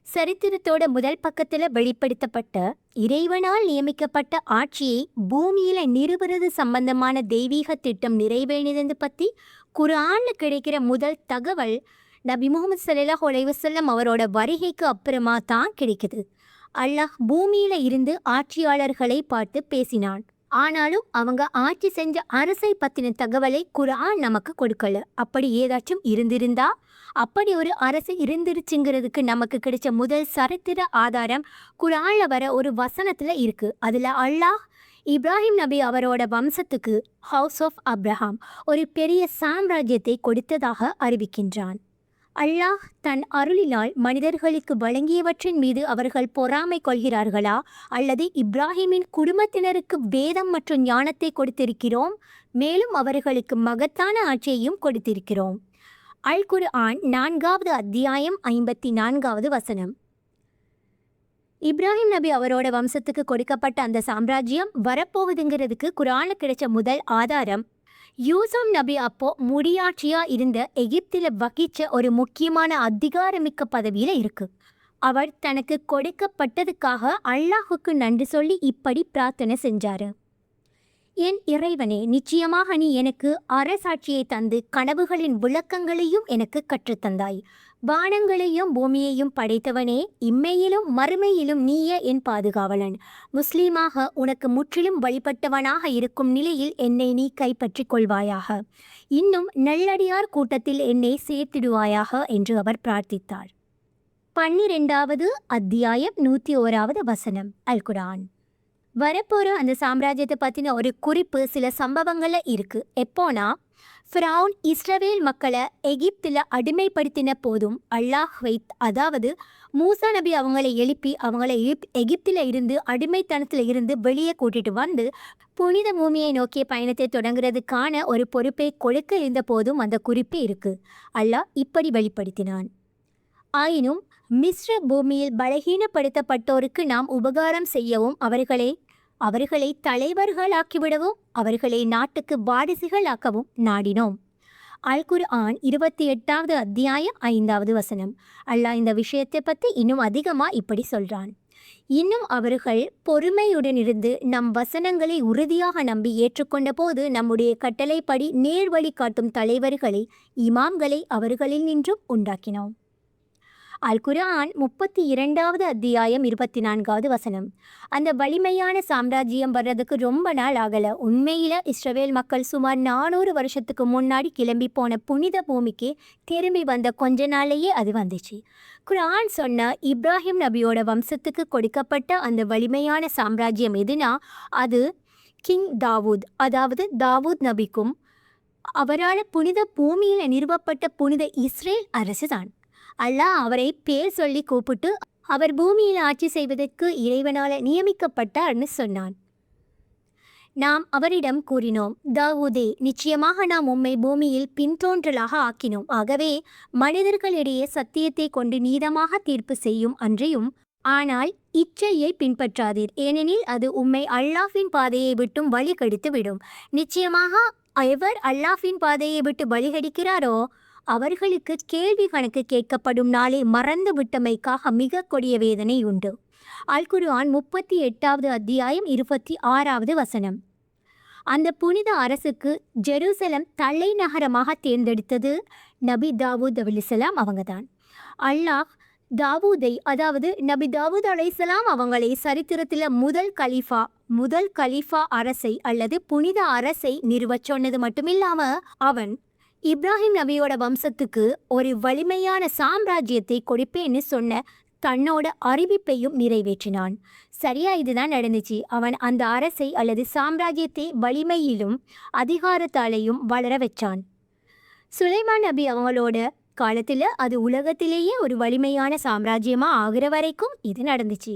சரித்திரத்தோட முதல் பக்கத்தில் வெளிப்படுத்தப்பட்ட இறைவனால் நியமிக்கப்பட்ட ஆட்சியை பூமியில நிறுவுறது சம்பந்தமான தெய்வீக திட்டம் நிறைவேறினது பற்றி குர்ஆன்ல கிடைக்கிற முதல் தகவல் நபி முகமது ஸல்லல்லாஹு அலைஹி வஸல்லம் அவரோட வருகைக்கு அப்புறமா தான் கிடைக்குது. அல்லாஹ் பூமியில இருந்து ஆட்சியாளர்களை பார்த்து பேசினான். ஆனாலும் அவங்க ஆட்சி செஞ்ச அரசை பற்றின தகவலை குர்ஆன் நமக்கு கொடுக்கல. அப்படி ஏதாச்சும் இருந்திருந்தா, அப்படி ஒரு அரசு இருந்துருச்சுங்கிறதுக்கு நமக்கு கிடைச்ச முதல் சரித்திர ஆதாரம் குர்ஆன்ல வர ஒரு வசனத்துல இருக்கு. அதுல அல்லாஹ் இப்ராஹிம் நபி அவரோட வம்சத்துக்கு ஹவுஸ் ஆஃப் அப்ரஹாம் ஒரு பெரிய சாம்ராஜ்யத்தை கொடுத்ததாக அறிவிக்கின்றான். அல்லாஹ் தன் அருளினால் மனிதர்களுக்கு வழங்கியவற்றின் மீது அவர்கள் பொறாமை கொள்கிறார்களா, அல்லது இப்ராஹிமின் குடும்பத்தினருக்கு வேதம் மற்றும் ஞானத்தை கொடுத்திருக்கிறோம், மேலும் அவர்களுக்கு மகத்தான ஆட்சியையும் கொடுத்திருக்கிறோம். அல் குர்ஆன் 4வது அத்தியாயம் 54வது வசனம். இப்ராஹிம் நபி அவரோட வம்சத்துக்கு கொடுக்கப்பட்ட அந்த சாம்ராஜ்யம் வரப்போகுதுங்கிறதுக்கு குர்ஆன்ல கிடைச்ச முதல் ஆதாரம் யூசுப் நபி அப்போ முடியாட்சியா இருந்த எகிப்தில் வகிச்ச ஒரு முக்கியமான அதிகாரமிக்க பதவியில இருக்கு. அவர் தனக்கு கொடுக்கப்பட்டதுக்காக அல்லாஹுக்கு நன்றி சொல்லி இப்படி பிரார்த்தனை செஞ்சாரு. என் இறைவனே, நிச்சயமாக நீ எனக்கு அரசாட்சியை தந்து கனவுகளின் விளக்கங்களையும் எனக்கு கற்றுத்தந்தாய். வானங்களையும் பூமியையும் படைத்தவனே, இம்மையிலும் மறுமையிலும் நீயே என் பாதுகாவலன். முஸ்லீமாக உனக்கு முற்றிலும் வழிபட்டவனாக இருக்கும் நிலையில் என்னை நீ கைப்பற்றி கொள்வாயாக. இன்னும் நல்லடியார் கூட்டத்தில் என்னை சேர்த்திடுவாயாக என்று அவர் பிரார்த்தித்தார். 12வது அத்தியாயம் 101வது வசனம். அல் குர்ஆன். வரப்போற அந்த சாம்ராஜ்யத்தை பற்றின ஒரு குறிப்பு சில சம்பவங்கள்ல இருக்கு. எப்போனா, ஃபிரௌன் இஸ்ரவேல் மக்களை எகிப்தில் அடிமைப்படுத்தின போதும் அல்லாஹ்வை, அதாவது மூசா நபி அவங்களை எழுப்பி அவங்களை எகிப்தில் இருந்து அடிமைத்தனத்தில் இருந்து வெளியே கூட்டிட்டு வந்து புனித பூமியை நோக்கிய பயணத்தை தொடங்குறதுக்கான ஒரு பொறுப்பை கொடுக்க இருந்த போதும் அந்த குறிப்பு இருக்கு. அல்லாஹ் இப்படி வெளிப்படுத்தினான். ஆயினும் மிஸ்ர பூமியில் பலகீனப்படுத்தப்பட்டோருக்கு நாம் உபகாரம் செய்யவும் அவர்களை தலைவர்களாக்கிவிடவும் அவர்களை நாட்டுக்கு வாரிசுகளாக்கவும் நாடினோம். அல் குர்ஆன் 28வது அத்தியாயம் 5வது வசனம். அல்லாஹ் இந்த விஷயத்தை பற்றி இன்னும் அதிகமாக இப்படி சொல்கிறான். இன்னும் அவர்கள் பொறுமையுடன் இருந்து நம் வசனங்களை உறுதியாக நம்பி ஏற்றுக்கொண்ட போது நம்முடைய கட்டளைப்படி நேர்வழி காட்டும் தலைவர்களை, இமாம்களை அவர்களில் நின்றும் உண்டாக்கினோம். அல் குர்ஆன் 32வது அத்தியாயம் 24வது வசனம். அந்த வலிமையான சாம்ராஜ்யம் வர்றதுக்கு ரொம்ப நாள் ஆகல. உண்மையில இஸ்ரவேல் மக்கள் சுமார் 400 வருஷத்துக்கு முன்னாடி கிளம்பி போன புனித பூமிக்கு திரும்பி வந்த கொஞ்ச நாளையே அது வந்துச்சு. குர்ஆன் சொன்ன இப்ராஹிம் நபியோட வம்சத்துக்கு கொடுக்கப்பட்ட அந்த வலிமையான சாம்ராஜ்யம் எதுனா, அது கிங் தாவூத், அதாவது தாவூத் நபிக்கும் அவரால் புனித பூமியில் நிறுவப்பட்ட புனித இஸ்ரேல் அரசு தான். அல்லாஹ் அவரை பேர் சொல்லி கூப்பிட்டு அவர் பூமியில் ஆட்சி செய்வதற்கு இறைவனால் நியமிக்கப்பட்டார்னு சொன்னான். நாம் அவரிடம் கூறினோம், தாவூதே, நிச்சயமாக நாம் உம்மை பூமியில் பின்தோன்றலாக ஆக்கினோம். ஆகவே மனிதர்களிடையே சத்தியத்தை கொண்டு நீதமாக தீர்ப்பு செய்யும் அன்றையும். ஆனால் இச்சையை பின்பற்றாதீர், ஏனெனில் அது உம்மை அல்லாஹ்வின் பாதையை விட்டும் வழிகெடுத்து விடும். நிச்சயமாக எவர் அல்லாஹ்வின் பாதையை விட்டு வழிகெடுக்கிறாரோ அவர்களுக்கு கேள்வி கணக்கு கேட்கப்படும் நாளை மறந்து விட்டமைக்காக மிக கொடிய வேதனை உண்டு. அல் குர்ஆன் 38வது அத்தியாயம் 26வது வசனம். அந்த புனித அரசுக்கு ஜெருசலம் தலைநகரமாக தேர்ந்தெடுத்தது நபி தாவூத் அலைஹிஸ்ஸலாம் அவங்கதான். அல்லாஹ் தாவூதை, அதாவது நபி தாவூத் அலைஹிஸ்ஸலாம் அவங்களை சரித்திரத்தில் முதல் கலீஃபா அரசை அல்லது புனித அரசை நிறுவச் சொன்னது மட்டுமில்லாம அவன் இப்ராஹிம் நபியோட வம்சத்துக்கு ஒரு வலிமையான சாம்ராஜ்யத்தை கொடுப்பேன்னு சொன்ன தன்னோட அறிவிப்பையும் நிறைவேற்றினான். சரியா இதுதான் நடந்துச்சு. அவன் அந்த அரசை அல்லது சாம்ராஜ்யத்தை வலிமையிலும் அதிகாரத்தாலையும் வளர வச்சான். சுலைமான் நபி அவங்களோட காலத்தில் அது உலகத்திலேயே ஒரு வலிமையான சாம்ராஜ்யமாக ஆகிற வரைக்கும் இது நடந்துச்சு.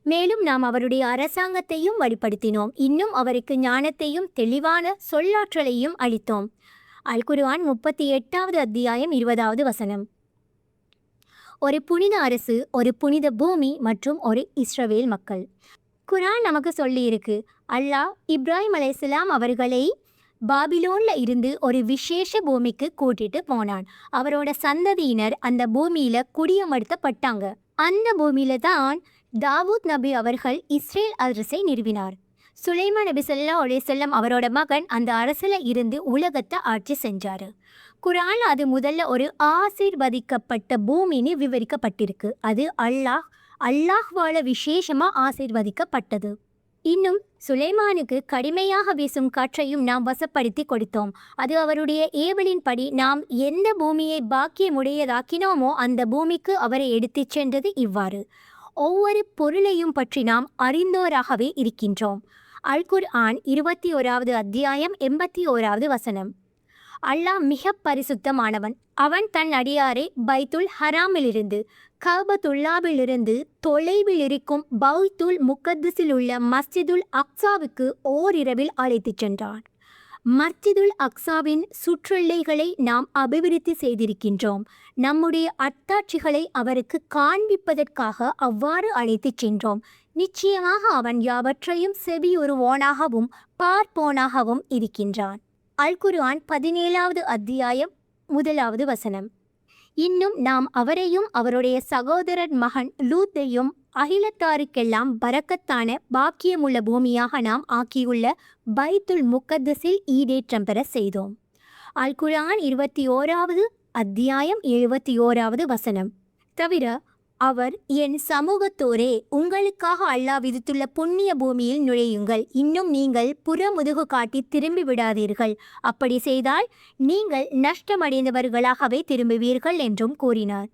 மேலும் நாம் அவருடைய அரசாங்கத்தையும் வழிப்படுத்தினோம். இன்னும் அவருக்கு ஞானத்தையும் தெளிவான சொல்லாற்றலையும் அளித்தோம். அல் குர்ஆன் 38வது அத்தியாயம் 20வது வசனம். ஒரு புனித அரசு, ஒரு புனித பூமி மற்றும் ஒரு இஸ்ரவேல் மக்கள். குர்ஆன் நமக்கு சொல்லியிருக்கு, அல்லாஹ் இப்ராஹிம் அலைஹிஸ்ஸலாம் அவர்களை பாபிலோன்ல இருந்து ஒரு விசேஷ பூமிக்கு கூட்டிட்டு போனான். அவரோட சந்ததியினர் அந்த பூமியில குடியமர்த்தப்பட்டாங்க. அந்த பூமியில தான் தாவூத் நபி அவர்கள் இஸ்ரேல் அரசை நிறுவினார். சுலைமான் நபி ஸல்லல்லாஹு அலைஹி வஸல்லம் அவரோட மகன் அந்த அரசுல இருந்து உலகத்தை ஆட்சி செஞ்சாரு. குர்ஆன் அது முதல்ல ஒரு ஆசீர்வதிக்கப்பட்ட பூமின்னு விவரிக்கப்பட்டிருக்கு. அது அல்லாஹ்வால விசேஷமா ஆசீர்வதிக்கப்பட்டது. இன்னும் சுலைமானுக்கு கடுமையாக வீசும் காற்றையும் நாம் வசப்படுத்தி கொடுத்தோம். அது அவருடைய ஏவலின்படி நாம் எந்த பூமியை பாக்கியமுடையதாக்கினோமோ அந்த பூமிக்கு அவரை எடுத்துச் சென்றது இவ்வாறு. ஒவ்வொரு பொருளையும் பற்றி நாம் அறிந்தோராகவே இருக்கின்றோம். அல் குர்ஆன் 21வது அத்தியாயம் 81வது வசனம். அல்லாஹ் மிக பரிசுத்தமானவன். அவன் தன் அடியாரை பைத்துல் ஹராமிலிருந்து, கஅபத்துல்லாவிலிருந்து தொலைவில் இருக்கும் பைத்துல் முக்கத்தஸில் உள்ள மஸ்ஜிதுல் அக்ஸாவுக்கு ஓரிரவில் அழைத்துச் சென்றான். மஸ்ஜிதுல் அக்ஸாவின் சுற்றெல்லைகளை நாம் அபிவிருத்தி செய்திருக்கின்றோம். நம்முடைய அத்தாட்சிகளை அவருக்கு காண்பிப்பதற்காக அவ்வாறு அழைத்துச் சென்றோம். நிச்சயமாக அவன் யாவற்றையும் செவியுறுவோனாகவும் பார்ப்போனாகவும் இருக்கின்றான். அல் குர்ஆன் 17வது அத்தியாயம் 1வது வசனம். இன்னும் நாம் அவரையும் அவருடைய சகோதரர் மகன் லூத்தையும் அகிலத்தாருக்கெல்லாம் பரக்கத்தான பாக்கியமுள்ள பூமியாக நாம் ஆக்கியுள்ள பைத்துல் முக்கத்தஸில் ஈடேற்றம் பெற செய்தோம். அல் குர்ஆன் 21வது அத்தியாயம் 71வது வசனம். தவிர அவர், என் சமூகத்தோரே, உங்களுக்காக அல்லாஹ் விதித்துள்ள புண்ணிய பூமியில் நுழையுங்கள். இன்னும் நீங்கள் புறமுதுகு காட்டி திரும்பி விடாதீர்கள். அப்படி செய்தால் நீங்கள் நஷ்டமடைந்தவர்களாகவே திரும்புவீர்கள் என்றும் கூறினார்.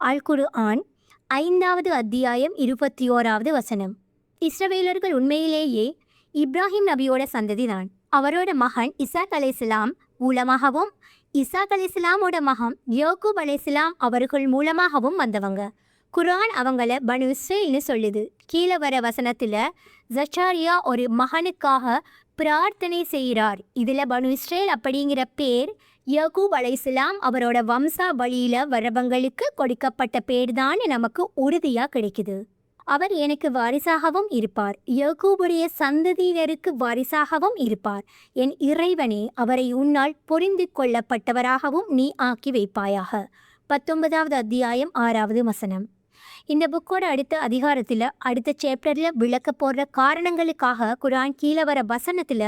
அல் குர்ஆன் 5வது அத்தியாயம் 21வது வசனம். இஸ்ரவேலர்கள் உண்மையிலேயே இப்ராஹிம் நபியோட சந்ததிதான். அவரோட மகன் இசாக் அலைஹிஸ்ஸலாம் மூலமாகவும் இசாக் அலைஹிஸ்ஸலாமோட மகன் யாக்கூப் அலைஹிஸ்ஸலாம் அவர்கள் மூலமாகவும் வந்தவங்க. குர்ஆன் அவங்கள பனு இஸ்ரேல்னு சொல்லுது. கீழே வர வசனத்தில் ஜக்காரியா ஒரு மகனுக்காக பிரார்த்தனை செய்கிறார். இதில் பனு இஸ்ரேல் அப்படிங்கிற பேர் யாக்கூப் அலைஹிஸ்ஸலாம் அவரோட வம்சா வழியில் வரவங்களுக்கு கொடுக்கப்பட்ட பேர் தான் நமக்கு உறுதியாக கிடைக்குது. அவர் எனக்கு வாரிசாகவும் இருப்பார், யாக்கூபுடைய சந்ததியினருக்கு வாரிசாகவும் இருப்பார். என் இறைவனே, அவரை உன்னால் புரிந்து கொள்ளப்பட்டவராகவும் நீ ஆக்கி வைப்பாயாக. 19வது அத்தியாயம் 6வது வசனம். இந்த புக்கோட அடுத்த அதிகாரத்தில் அடுத்த சேப்டரில் விளக்க போடுற காரணங்களுக்காக குர்ஆன் கீழே வர வசனத்தில்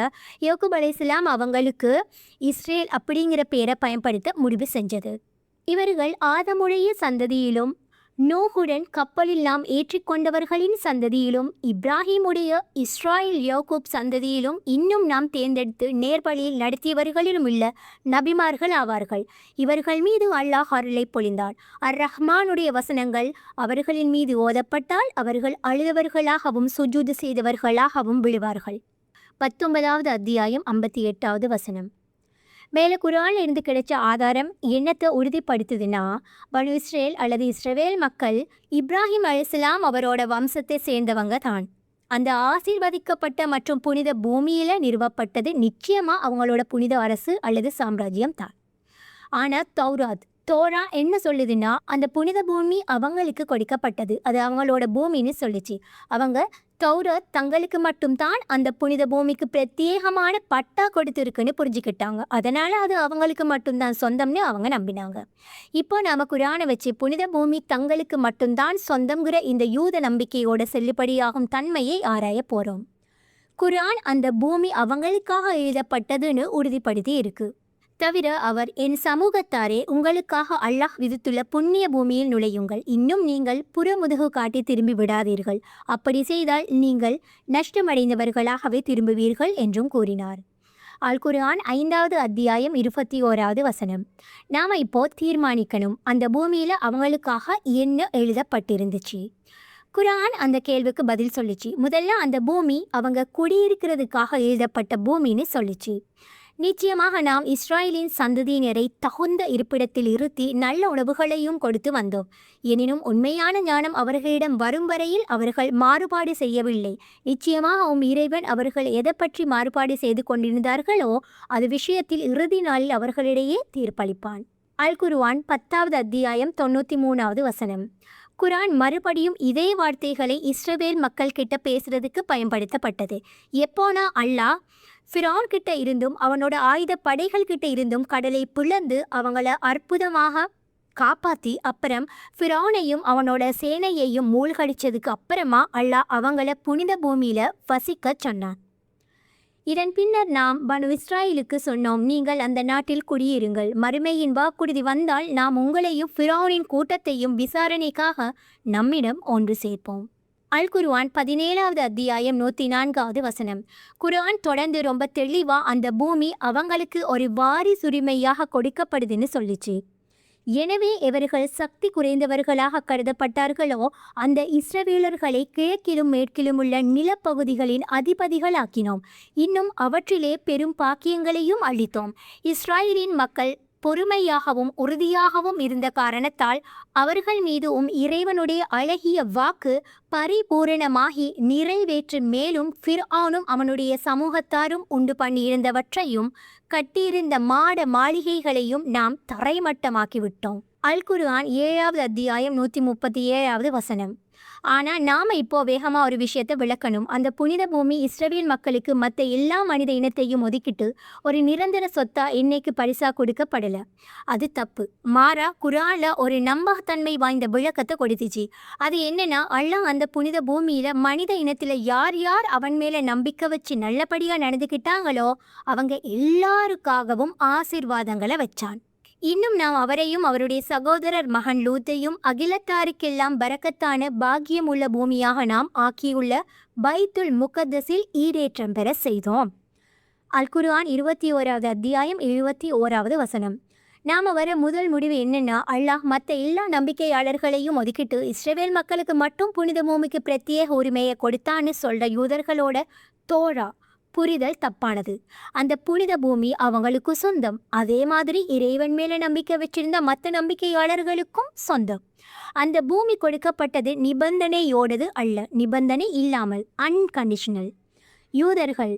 யாக்கூப் அலைஹிஸ்ஸலாம் அவங்களுக்கு இஸ்ரேல் அப்படிங்கிற பேரை பயன்படுத்த முடிவு செஞ்சது. இவர்கள் ஆதமுடைய சந்ததியிலும் நூஹுடன் கப்பலில் நாம் ஏற்றிக்கொண்டவர்களின் சந்ததியிலும் இப்ராஹிமுடைய இஸ்ராயேல் யாக்கூப் சந்ததியிலும் இன்னும் நாம் தேர்ந்தெடுத்து நேர்வழியில் நடத்தியவர்களிலும் உள்ள நபிமார்கள் ஆவார்கள். இவர்கள் மீது அல்லாஹ் அருளை பொழிந்தார். ரஹ்மானுடைய வசனங்கள் அவர்களின் மீது ஓதப்பட்டால் அவர்கள் அழுதவர்களாகவும் சுஜூது செய்தவர்களாகவும் விழுவார்கள். 19வது அத்தியாயம் 58வது வசனம். மேலே குர்ஆனில் இருந்து கிடைச்ச ஆதாரம் என்னத்தை உறுதிப்படுத்துதுன்னா, பனு இஸ்ரேல் அல்லது இஸ்ரவேல் மக்கள் இப்ராஹிம் அலைஹிஸ்ஸலாம் அவரோட வம்சத்தை சேர்ந்தவங்க தான். அந்த ஆசீர்வதிக்கப்பட்ட மற்றும் புனித பூமியில் நிறுவப்பட்டது நிச்சயமாக அவங்களோட புனித அரசு அல்லது சாம்ராஜ்யம் தான். ஆனால் தௌராத் தோரா என்ன சொல்லுதுன்னா, அந்த புனித பூமி அவங்களுக்கு கொடுக்கப்பட்டது. அது அவங்களோட பூமின்னு சொல்லுச்சு. அவங்க தௌராத் தங்களுக்கு மட்டும்தான் அந்த புனித பூமிக்கு பிரத்யேகமான பட்டா கொடுத்துருக்குன்னு புரிஞ்சுக்கிட்டாங்க. அதனால அது அவங்களுக்கு மட்டும்தான் சொந்தம்னு அவங்க நம்பினாங்க. இப்போ நாம குரானை வச்சு புனித பூமி தங்களுக்கு மட்டும்தான் சொந்தம்ங்கிற இந்த யூத நம்பிக்கையோட செல்லுபடியாகும் தன்மையை ஆராய போறோம். குரான் அந்த பூமி அவங்களுக்காக எழுதப்பட்டதுன்னு உறுதிப்படுத்தி இருக்கு. தவிர அவர், என் சமூகத்தாரே, உங்களுக்காக அல்லாஹ் விதித்துள்ள புண்ணிய பூமியில் நுழையுங்கள். இன்னும் நீங்கள் புறமுதுகு காட்டி திரும்பி விடாதீர்கள். அப்படி செய்தால் நீங்கள் நஷ்டமடைந்தவர்களாகவே திரும்புவீர்கள் என்றும் கூறினார். அல் குர்ஆன் 5வது அத்தியாயம் 21வது வசனம். நாம் இப்போ தீர்மானிக்கணும், அந்த பூமியில் அவங்களுக்காக என்ன எழுதப்பட்டிருந்துச்சு. குர்ஆன் அந்த கேள்விக்கு பதில் சொல்லிச்சு. முதல்ல அந்த பூமி அவங்க குடியிருக்கிறதுக்காக எழுதப்பட்ட பூமின்னு சொல்லிச்சு. நிச்சயமாக நாம் இஸ்ராயலின் சந்ததியினரை தகுந்த இருப்பிடத்தில் இருத்தி நல்ல உணவுகளையும் கொடுத்து வந்தோம். எனினும் உண்மையான ஞானம் அவர்களிடம் வரும் வரையில் அவர்கள் மாறுபாடு செய்யவில்லை. நிச்சயமாக இறைவன் அவர்கள் எதை பற்றி மாறுபாடு செய்து கொண்டிருந்தார்களோ அது விஷயத்தில் இறுதி நாளில் அவர்களிடையே தீர்ப்பளிப்பான். அல் குர்ஆன் 10வது அத்தியாயம் 93வது வசனம். குர்ஆன் மறுபடியும் இதே வார்த்தைகளை இஸ்ரவேல் மக்கள் கிட்ட பேசுறதுக்கு பயன்படுத்தப்பட்டது. எப்போனா அல்லாஹ் ஃபிரௌன் கிட்ட இருந்தும் அவனோட ஆயுத படைகள் கிட்ட இருந்தும் கடலை பிளந்து அவங்கள அற்புதமாக காப்பாற்றி அப்புறம் ஃபிரௌனையும் அவனோட சேனையையும் மூழ்கடிச்சதுக்கு அப்புறமா அல்லாஹ் அவங்கள புனித பூமியில வசிக்க சொன்னான். இதன் பின்னர் நாம் பனு இஸ்ராயலுக்கு சொன்னோம், நீங்கள் அந்த நாட்டில் குடியிருங்கள். மறுமையின் வாக்குறுதி வந்தால் நாம் உங்களையும் ஃபிரௌனின் கூட்டத்தையும் விசாரணைக்காக நம்மிடம் ஒன்று சேர்ப்போம். அல் குர்ஆன் 17வது அத்தியாயம் 104வது வசனம். குர்ஆன் தொடர்ந்து ரொம்ப தெளிவா அந்த பூமி அவங்களுக்கு ஒரு வாரிசுரிமையாக கொடுக்கப்படுதுன்னு சொல்லிச்சு. எனவே இவர்கள் சக்தி குறைந்தவர்களாக கருதப்பட்டார்களோ அந்த இஸ்ரவேலர்களை கிழக்கிலும் மேற்கிலும் உள்ள நிலப்பகுதிகளின் அதிபதிகளாக்கினோம். இன்னும் அவற்றிலே பெரும் பாக்கியங்களையும் அளித்தோம். இஸ்ராயலின் மக்கள் பொறுமையாகவும் உறுதியாகவும் இருந்த காரணத்தால் அவர்கள் மீது இறைவனுடைய அழகிய வாக்கு பரிபூரணமாகி நிறைவேற்று. மேலும் ஃபிர்ஆனும் அவனுடைய சமூகத்தாரும் உண்டு பண்ணியிருந்தவற்றையும் கட்டியிருந்த மாட மாளிகைகளையும் நாம் தரைமட்டமாக்கிவிட்டோம். அல் குர்ஆன் 7வது அத்தியாயம் 137வது வசனம். ஆனால் நாம் இப்போ வேகமாக ஒரு விஷயத்தை விளக்கணும். அந்த புனித பூமி இஸ்ரவேல் மக்களுக்கு மற்ற எல்லா மனித இனத்தையும் ஒதுக்கிட்டு ஒரு நிரந்தர சொத்தா இன்னைக்கு பரிசா கொடுக்கப்படலை. அது தப்பு. மாறா குர்ஆன்ல ஒரு நம்பகத்தன்மை வாய்ந்த விளக்கத்தை கொடுத்துச்சு. அது என்னன்னா, அல்லாஹ் அந்த புனித பூமியில மனித இனத்தில் யார் யார் அவன் மேலே நம்பிக்கை வச்சு நல்லபடியாக நடந்துக்கிட்டாங்களோ அவங்க எல்லாருக்காகவும் ஆசீர்வாதங்களை வச்சான். இன்னும் நாம் அவரையும் அவருடைய சகோதரர் மகன் லூத்தையும் அகிலத்தாருக்கெல்லாம் பரக்கத்தான பாக்கியம் உள்ள பூமியாக நாம் ஆக்கியுள்ள பைத்துல் முகத்தஸில் ஈடேற்றம் பெற செய்தோம். அல் குர்ஆன் 21வது அத்தியாயம் 71வது வசனம். நாம் வர முதல் முடிவு என்னன்னா, அல்லாஹ் மற்ற எல்லா நம்பிக்கையாளர்களையும் ஒதுக்கிட்டு இஸ்ரவேல் மக்களுக்கு மட்டும் புனித பூமிக்கு பிரத்யேக உரிமையை கொடுத்தான்னு சொல்ற யூதர்களோட தோரா புரிதல் தப்பானது. அந்த புனித பூமி அவங்களுக்கு சொந்தம். அதே மாதிரி இறைவன் மேல நம்பிக்கை வச்சிருந்த மற்ற நம்பிக்கையாளர்களுக்கும் சொந்தம். அந்த பூமி கொடுக்கப்பட்டது நிபந்தனையோடது அல்ல, நிபந்தனை இல்லாமல், அன்கண்டிஷனல். யூதர்கள்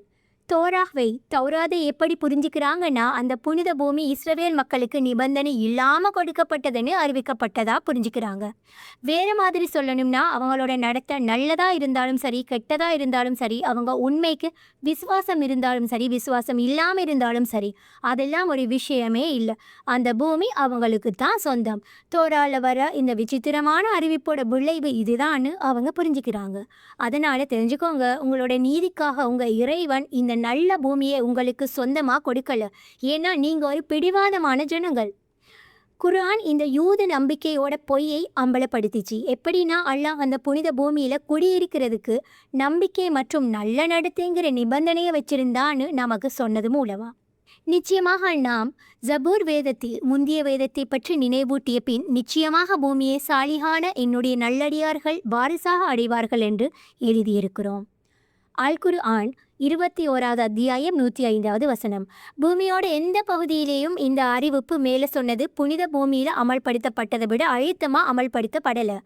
தௌராதை எப்படி புரிஞ்சுக்கிறாங்கன்னா, அந்த புனித பூமி இஸ்ரவேல் மக்களுக்கு நிபந்தனை இல்லாமல் கொடுக்கப்பட்டதுன்னு அறிவிக்கப்பட்டதா புரிஞ்சுக்கிறாங்க. வேறு மாதிரி சொல்லணும்னா, அவங்களோட நடத்தை நல்லதாக இருந்தாலும் சரி கெட்டதாக இருந்தாலும் சரி, அவங்க உண்மைக்கு விசுவாசம் இருந்தாலும் சரி விசுவாசம் இல்லாமல் இருந்தாலும் சரி, அதெல்லாம் ஒரு விஷயமே இல்லை. அந்த பூமி அவங்களுக்கு தான் சொந்தம். தோரால வர இந்த விசித்திரமான அறிவிப்போட விளைவு இதுதான்னு அவங்க புரிஞ்சுக்கிறாங்க. அதனால தெரிஞ்சுக்கோங்க, உங்களோட நீதிக்காக உங்கள் இறைவன் இந்த நல்ல பூமியை உங்களுக்கு சொந்தமாக கொடுக்கல. ஏன்னா நீங்க ஒரு பிடிவாதமான ஜனங்கள். குர்ஆன் இந்த யூத நம்பிக்கையோட பொய்யை அம்பலப்படுத்திச்சு. எப்படின்னா, அல்லாஹ் அந்த புனித பூமியில குடியிருக்கிறதுக்கு நம்பிக்கை மற்றும் நல்ல நடத்தைங்கிற நிபந்தனையை வச்சிருந்தான்னு நமக்கு சொன்னது மூலமா. நிச்சயமாக நாம் ஜபூர் வேதத்தில் முந்திய வேதத்தை பற்றி நினைவூட்டிய பின் நிச்சயமாக பூமியை சாலிகான என்னுடைய நல்லடியார்கள் வாரிசாக அடைவார்கள் என்று எழுதியிருக்கிறோம். அல் குர்ஆன் 21வது அத்தியாயம் 105வது வசனம். பூமியோட எந்த பகுதியிலேயும் இந்த அறிவிப்பு மேலே சொன்னது புனித பூமியில் அமல்படுத்தப்பட்டதை விட அழுத்தமாக அமல்படுத்தப்படலை.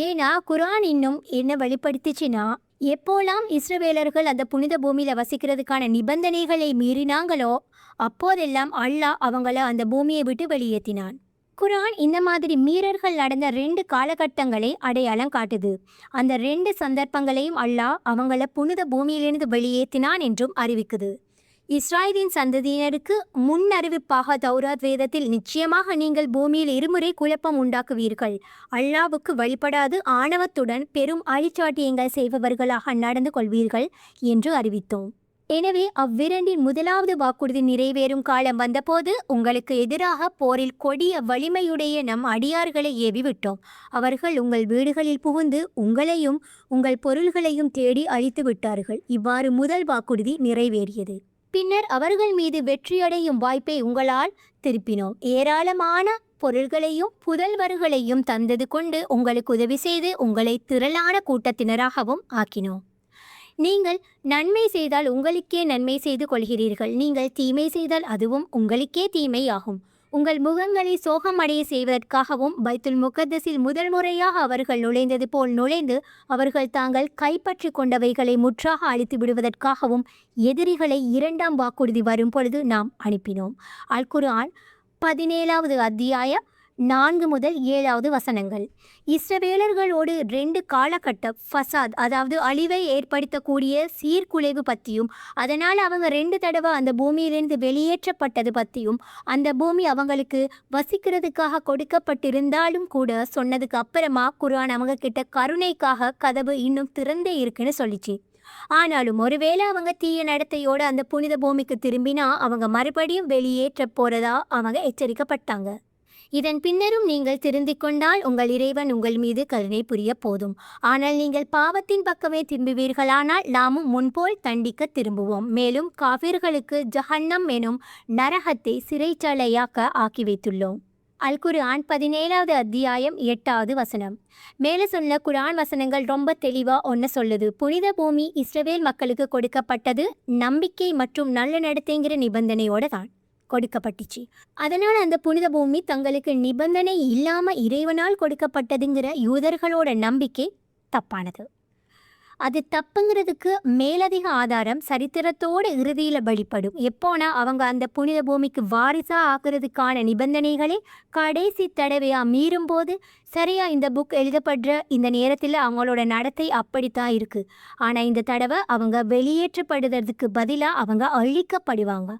ஏன்னா குர்ஆன் இன்னும் என்ன வெளிப்படுத்திச்சுன்னா, எப்போலாம் இஸ்ரவேலர்கள் அந்த புனித பூமியில் வசிக்கிறதுக்கான நிபந்தனைகளை மீறினாங்களோ அப்போதெல்லாம் அல்லாஹ் அவங்கள அந்த பூமியை விட்டு வெளியேற்றினான். குர்ஆன் இந்த மாதிரி மீறல்கள் நடந்த 2 காலகட்டங்களை அடையாளம் காட்டுது. அந்த 2 சந்தர்ப்பங்களையும் அல்லாஹ் அவங்கள புனித பூமியிலிருந்து வெளியேற்றினான் என்றும் அறிவிக்குது. இஸ்ராயலின் சந்ததியினருக்கு முன் அறிவிப்பாக தௌராத் வேதத்தில் நிச்சயமாக நீங்கள் பூமியில் இருமுறை குழப்பம் உண்டாக்குவீர்கள், அல்லாஹ்வுக்கு வழிபடாது ஆணவத்துடன் பெரும் அழிச்சாட்டியங்கள் செய்பவர்களாக நடந்து கொள்வீர்கள் என்று அறிவித்தோம். எனவே அவ்விரண்டின் முதலாவது வாக்குறுதி நிறைவேறும் காலம் வந்தபோது உங்களுக்கு எதிராக போரில் கொடிய வலிமையுடைய நம் அடியார்களை ஏவிவிட்டோம். அவர்கள் உங்கள் வீடுகளில் புகுந்து உங்களையும் உங்கள் பொருள்களையும் தேடி அழித்து விட்டார்கள். இவ்வாறு முதல் வாக்குறுதி நிறைவேறியது. பின்னர் அவர்கள் மீது வெற்றியடையும் வாய்ப்பை உங்களால் திருப்பினோம். ஏராளமான பொருள்களையும் புதல்வர்களையும் தந்தது கொண்டு உங்களுக்கு உதவி செய்து உங்களை திரளான கூட்டத்தினராகவும் ஆக்கினோம். நீங்கள் நன்மை செய்தால் உங்களுக்கே நன்மை செய்து கொள்கிறீர்கள், நீங்கள் தீமை செய்தால் அதுவும் உங்களுக்கே தீமையாகும். உங்கள் முகங்களை சோகமடைய செய்வதற்காகவும் பைத்துல் முகத்தஸில் முதல் முறையாக அவர்கள் நுழைந்தது போல் நுழைந்து அவர்கள் தாங்கள் கைப்பற்றி கொண்டவைகளை முற்றாக அழித்து விடுவதற்காகவும் எதிரிகளை 2ஆம் வாக்குறுதி வரும் பொழுது நாம் அனுப்பினோம். அல் குர்ஆன் 17வது அத்தியாயம் 4 முதல் 7வது வசனங்கள். இஸ்ரவேலர்களோடு 2 காலகட்ட ஃபசாத், அதாவது அழிவை ஏற்படுத்தக்கூடிய சீர்குலைவு பற்றியும், அதனால் அவங்க 2 தடவை அந்த பூமியிலிருந்து வெளியேற்றப்பட்டது பற்றியும், அந்த பூமி அவங்களுக்கு வசிக்கிறதுக்காக கொடுக்கப்பட்டிருந்தாலும் கூட சொன்னதுக்கு அப்புறமா குர்ஆன் அவங்க கிட்ட கருணைக்காக கதவு இன்னும் திறந்தே இருக்குன்னு சொல்லிச்சு. ஆனாலும் ஒருவேளை அவங்க தீய நடத்தையோடு அந்த புனித பூமிக்கு திரும்பினா அவங்க மறுபடியும் வெளியேற்ற போறதா அவங்க எச்சரிக்கப்பட்டாங்க. இதன் பின்னரும் நீங்கள் திருந்திக் கொண்டால் உங்கள் இறைவன் உங்கள் மீது கருணை புரிய போதும். ஆனால் நீங்கள் பாவத்தின் பக்கமே திரும்புவீர்களானால் நாமும் முன்போல் தண்டிக்க திரும்புவோம். மேலும் காஃபிர்களுக்கு ஜஹன்னம் எனும் நரகத்தை சிறைச்சாலையாக்க ஆக்கி வைத்துள்ளோம். அல் குர்ஆன் 17வது அத்தியாயம் 8வது வசனம். மேலே சொன்ன குர்ஆன் வசனங்கள் ரொம்ப தெளிவாக ஒன்று சொல்லுது. புனித பூமி இஸ்ரவேல் மக்களுக்கு கொடுக்கப்பட்டது நம்பிக்கை மற்றும் நல்ல நடத்தைங்கிற நிபந்தனையோடு தான் கொடுக்கப்பட்டுச்சு. அதனால் அந்த புனித பூமி தங்களுக்கு நிபந்தனை இல்லாமல் இறைவனால் கொடுக்கப்பட்டதுங்கிற யூதர்களோட நம்பிக்கை தப்பானது. அது தப்புங்கிறதுக்கு மேலதிக ஆதாரம் சரித்திரத்தோடு இறுதியில் வெளிப்படும். எப்போனா அவங்க அந்த புனித பூமிக்கு வாரிசாக ஆக்குறதுக்கான நிபந்தனைகளை கடைசி தடவையாக மீறும்போது சரியா இந்த புக் எழுதப்படுற இந்த நேரத்தில் அவங்களோட நடத்தை அப்படித்தான் இருக்குது. ஆனால் இந்த தடவை அவங்க வெளியேற்றப்படுறதுக்கு பதிலாக அவங்க அழிக்கப்படுவாங்க.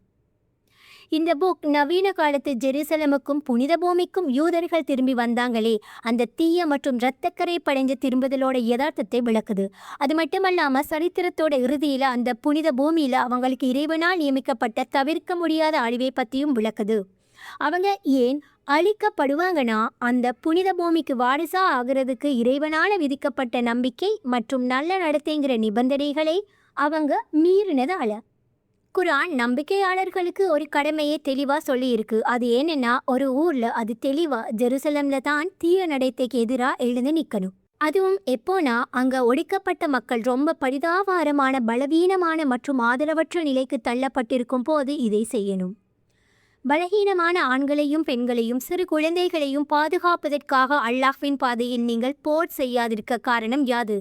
இந்த புக் நவீன காலத்து ஜெருசலமுக்கும் புனித பூமிக்கும் யூதர்கள் திரும்பி வந்தாங்களே அந்த தீய மற்றும் இரத்தக்கரை படைஞ்ச திரும்புதலோட யதார்த்தத்தை விளக்குது. அது மட்டுமல்லாமல் சரித்திரத்தோட இறுதியில் அந்த புனித பூமியில் அவங்களுக்கு இறைவனால் நியமிக்கப்பட்ட தவிர்க்க முடியாத அழிவை பற்றியும் விளக்குது. அவங்க ஏன் அழிக்கப்படுவாங்கன்னா அந்த புனித பூமிக்கு வாரிசா ஆகிறதுக்கு இறைவனால் விதிக்கப்பட்ட நம்பிக்கை மற்றும் நல்ல நடத்தைங்கிற நிபந்தனைகளை அவங்க மீறினதால. குர்ஆன் நம்பிக்கையாளர்களுக்கு ஒரு கடமையை தெளிவாக சொல்லியிருக்கு. அது ஏன்னா ஒரு ஊரில் அது தெளிவாக ஜெருசலமில் தான் தீய நடத்தைக்கு எதிராக எழுந்து நிற்கணும். அதுவும் எப்போனா அங்கே ஒடுக்கப்பட்ட மக்கள் ரொம்ப பரிதாபாரமான பலவீனமான மற்றும் ஆதரவற்ற நிலைக்கு தள்ளப்பட்டிருக்கும் போது இதை செய்யணும். பலகீனமான ஆண்களையும் பெண்களையும் சிறு குழந்தைகளையும் பாதுகாப்பதற்காக அல்லாஹ்வின் பாதையில் நீங்கள் போர் செய்யாதிருக்க காரணம் யாது?